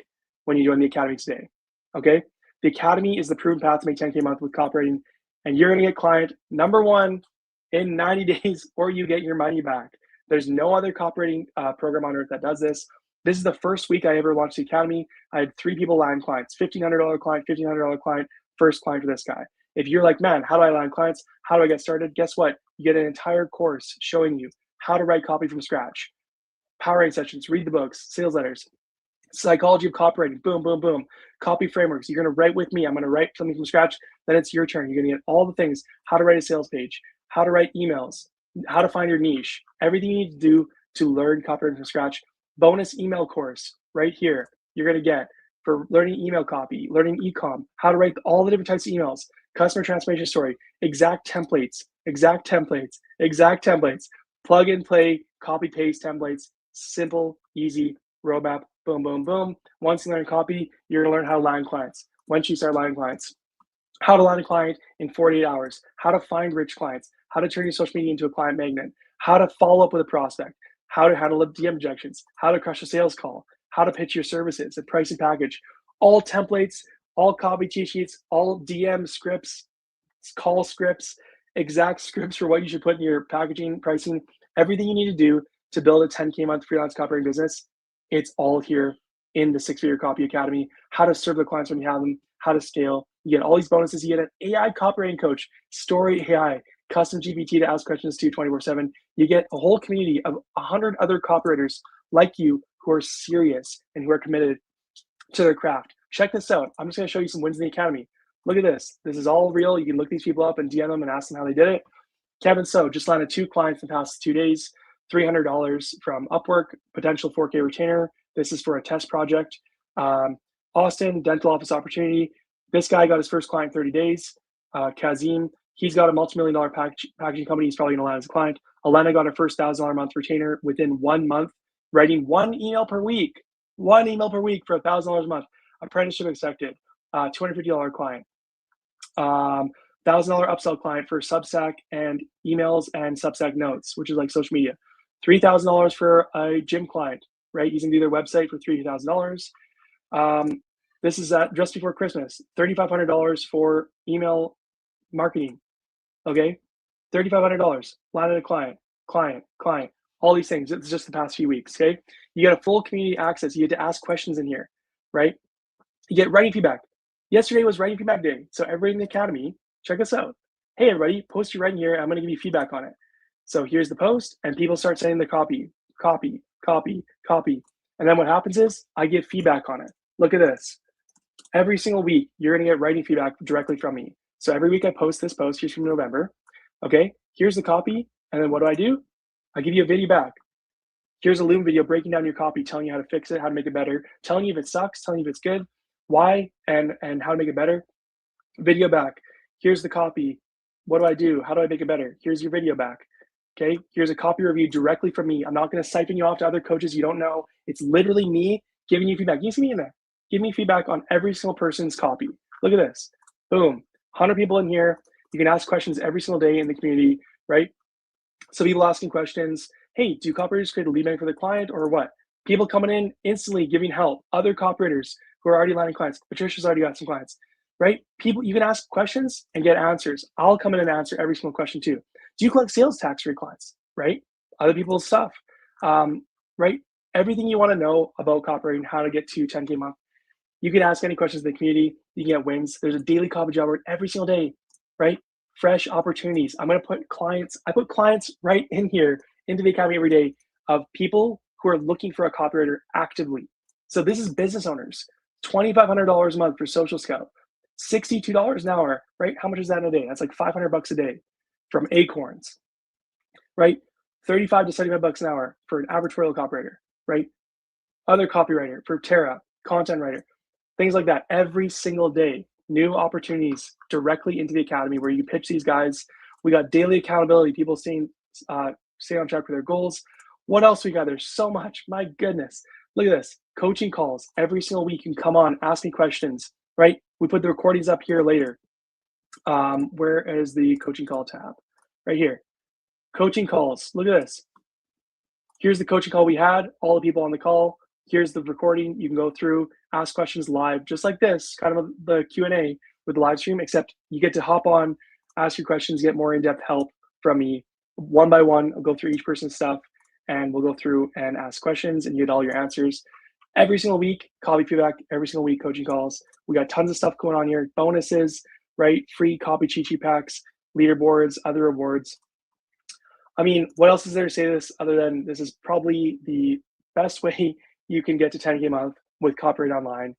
when you join the Academy today, okay? The Academy is the proven path to make 10K a month with copywriting, and you're gonna get client number one in 90 days, or you get your money back. There's no other copywriting program on earth that does this. This is the first week I ever launched the Academy. I had 3 people land clients, $1,500 client, $1,500 client, first client for this guy. If you're like, man, how do I land clients? How do I get started? Guess what? You get an entire course showing you how to write copy from scratch, power writing sessions, read the books, sales letters, psychology of copywriting, boom, boom, boom, copy frameworks. You're going to write with me. I'm going to write something from scratch. Then it's your turn. You're going to get all the things, how to write a sales page, how to write emails, how to find your niche, everything you need to do to learn copywriting from scratch. Bonus email course right here. You're going to get for learning email copy, learning ecom, how to write all the different types of emails, customer transformation story, exact templates, plug and play, copy paste templates, simple, easy roadmap, boom, boom, boom. Once you learn copy, you're gonna learn how to land clients. Once you start landing clients, how to land a client in 48 hours, how to find rich clients, how to turn your social media into a client magnet, how to follow up with a prospect, how to handle DM objections, how to crush a sales call, how to pitch your services, a pricing package, all templates, all copy cheat sheets, all DM scripts, call scripts, exact scripts for what you should put in your packaging, pricing, everything you need to do to build a 10K month freelance copywriting business. It's all here in the Six Figure Copy Academy. How to serve the clients when you have them, how to scale. You get all these bonuses. You get an AI copywriting coach, Story AI, custom GPT to ask questions to 24/7. You get a whole community of 100 other copywriters like you who are serious and who are committed to their craft. Check this out. I'm just going to show you some wins in the Academy. Look at this. This is all real. You can look these people up and DM them and ask them how they did it. Kevin So just landed 2 clients in the past 2 days, $300 from Upwork, potential 4K retainer. This is for a test project. Austin, dental office opportunity. This guy got his first client in 30 days. Kazim, he's got a multi-million-dollar packaging company. He's probably going to land as a client. Elena got her first $1,000 a month retainer within 1 month, writing 1 email per week. 1 email per week for $1,000 a month. Apprenticeship accepted. $250 client. $1,000 upsell client for Substack and emails and Substack notes, which is like social media. $3,000 for a gym client, right? Using their website for $3,000. This is just before Christmas. $3,500 for email marketing. Okay, $3,500. Landed a client. All these things. It's just the past few weeks. Okay, you get a full community access. You get to ask questions in here, right? You get writing feedback. Yesterday was writing feedback day. So everybody in the academy, check us out. Hey, everybody, post your writing here. I'm going to give you feedback on it. So here's the post, and people start sending the copy, copy, copy, copy. And then what happens is I get feedback on it. Look at this. Every single week, you're going to get writing feedback directly from me. So every week I post this post. Here's from November. Okay, here's the copy. And then what do? I give you a video back. Here's a Loom video breaking down your copy, telling you how to fix it, how to make it better, telling you if it sucks, telling you if it's good, why, and how to make it better. Video back. Here's the copy. What do? How do I make it better? Here's your video back. Okay, here's a copy review directly from me. I'm not going to siphon you off to other coaches you don't know. It's literally me giving you feedback. You see me in there. Give me feedback on every single person's copy. Look at this. Boom. 100 people in here. You can ask questions every single day in the community, right? So people asking questions. Hey, do copywriters create a lead magnet for the client or what? People coming in instantly giving help. Other copywriters who are already landing clients. Patricia's already got some clients, right? People, you can ask questions and get answers. I'll come in and answer every single question too. Do you collect sales tax for your clients, right? Other people's stuff, right? Everything you want to know about copywriting, how to get to 10K a month. You can ask any questions in the community. You can get wins. There's a daily copy job board every single day, right? Fresh opportunities. I put clients right in here into the academy every day of people who are looking for a copywriter actively. So this is business owners, $2,500 a month for Social Scout, $62 an hour, right? How much is that in a day? That's like $500 a day from Acorns, right? 35 to 75 bucks an hour for an advertorial copywriter, right? Other copywriter for Terra, content writer, things like that. Every single day, new opportunities directly into the academy where you pitch these guys. We got daily accountability, people stay on track with their goals. What else we got? There's so much. My goodness. Look at this. Coaching calls every single week. You can come on, ask me questions, right? We put the recordings up here later. Where is the coaching call tab? Right here. Coaching calls. Look at this. Here's the coaching call we had, all the people on the call. Here's the recording. You can go through, ask questions live, just like this, kind of the Q&A with the live stream, except you get to hop on, ask your questions, get more in-depth help from me. One by one, I'll go through each person's stuff, and we'll go through and ask questions and get all your answers. Every single week, copy feedback, every single week, coaching calls. We got tons of stuff going on here. Bonuses, right? Free copy cheat sheet packs, leaderboards, other rewards. I mean, what else is there to say this other than this is probably the best way you can get to 10K a month with Copywriting Online.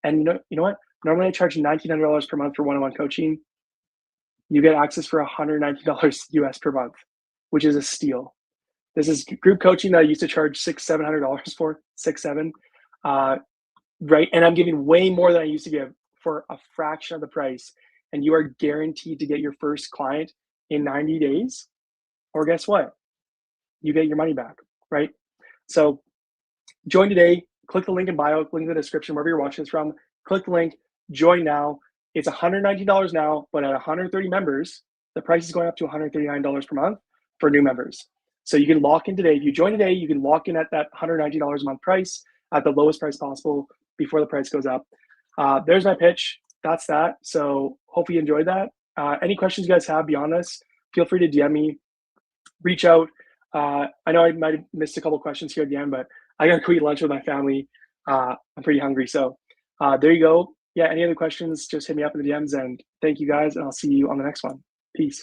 And you know what? Normally I charge $1,900 per month for one-on-one coaching. You get access for $119 US per month, which is a steal. This is group coaching that I used to charge $600-700 for, right? And I'm giving way more than I used to give for a fraction of the price. And you are guaranteed to get your first client in 90 days. Or guess what? You get your money back, right? So join today. Click the link in bio, link in the description, wherever you're watching this from. Click the link, join now. It's $119 now, but at 130 members, the price is going up to $139 per month for new members. So you can lock in today. If you join today, you can lock in at that $119 a month price at the lowest price possible before the price goes up. There's my pitch. That's that. So hopefully you enjoyed that. Any questions you guys have beyond this, feel free to DM me, reach out. I know I might have missed a couple questions here at the end, but I got to go eat lunch with my family. I'm pretty hungry. So there you go. Yeah, any other questions, just hit me up in the DMs. And thank you guys, and I'll see you on the next one. Peace.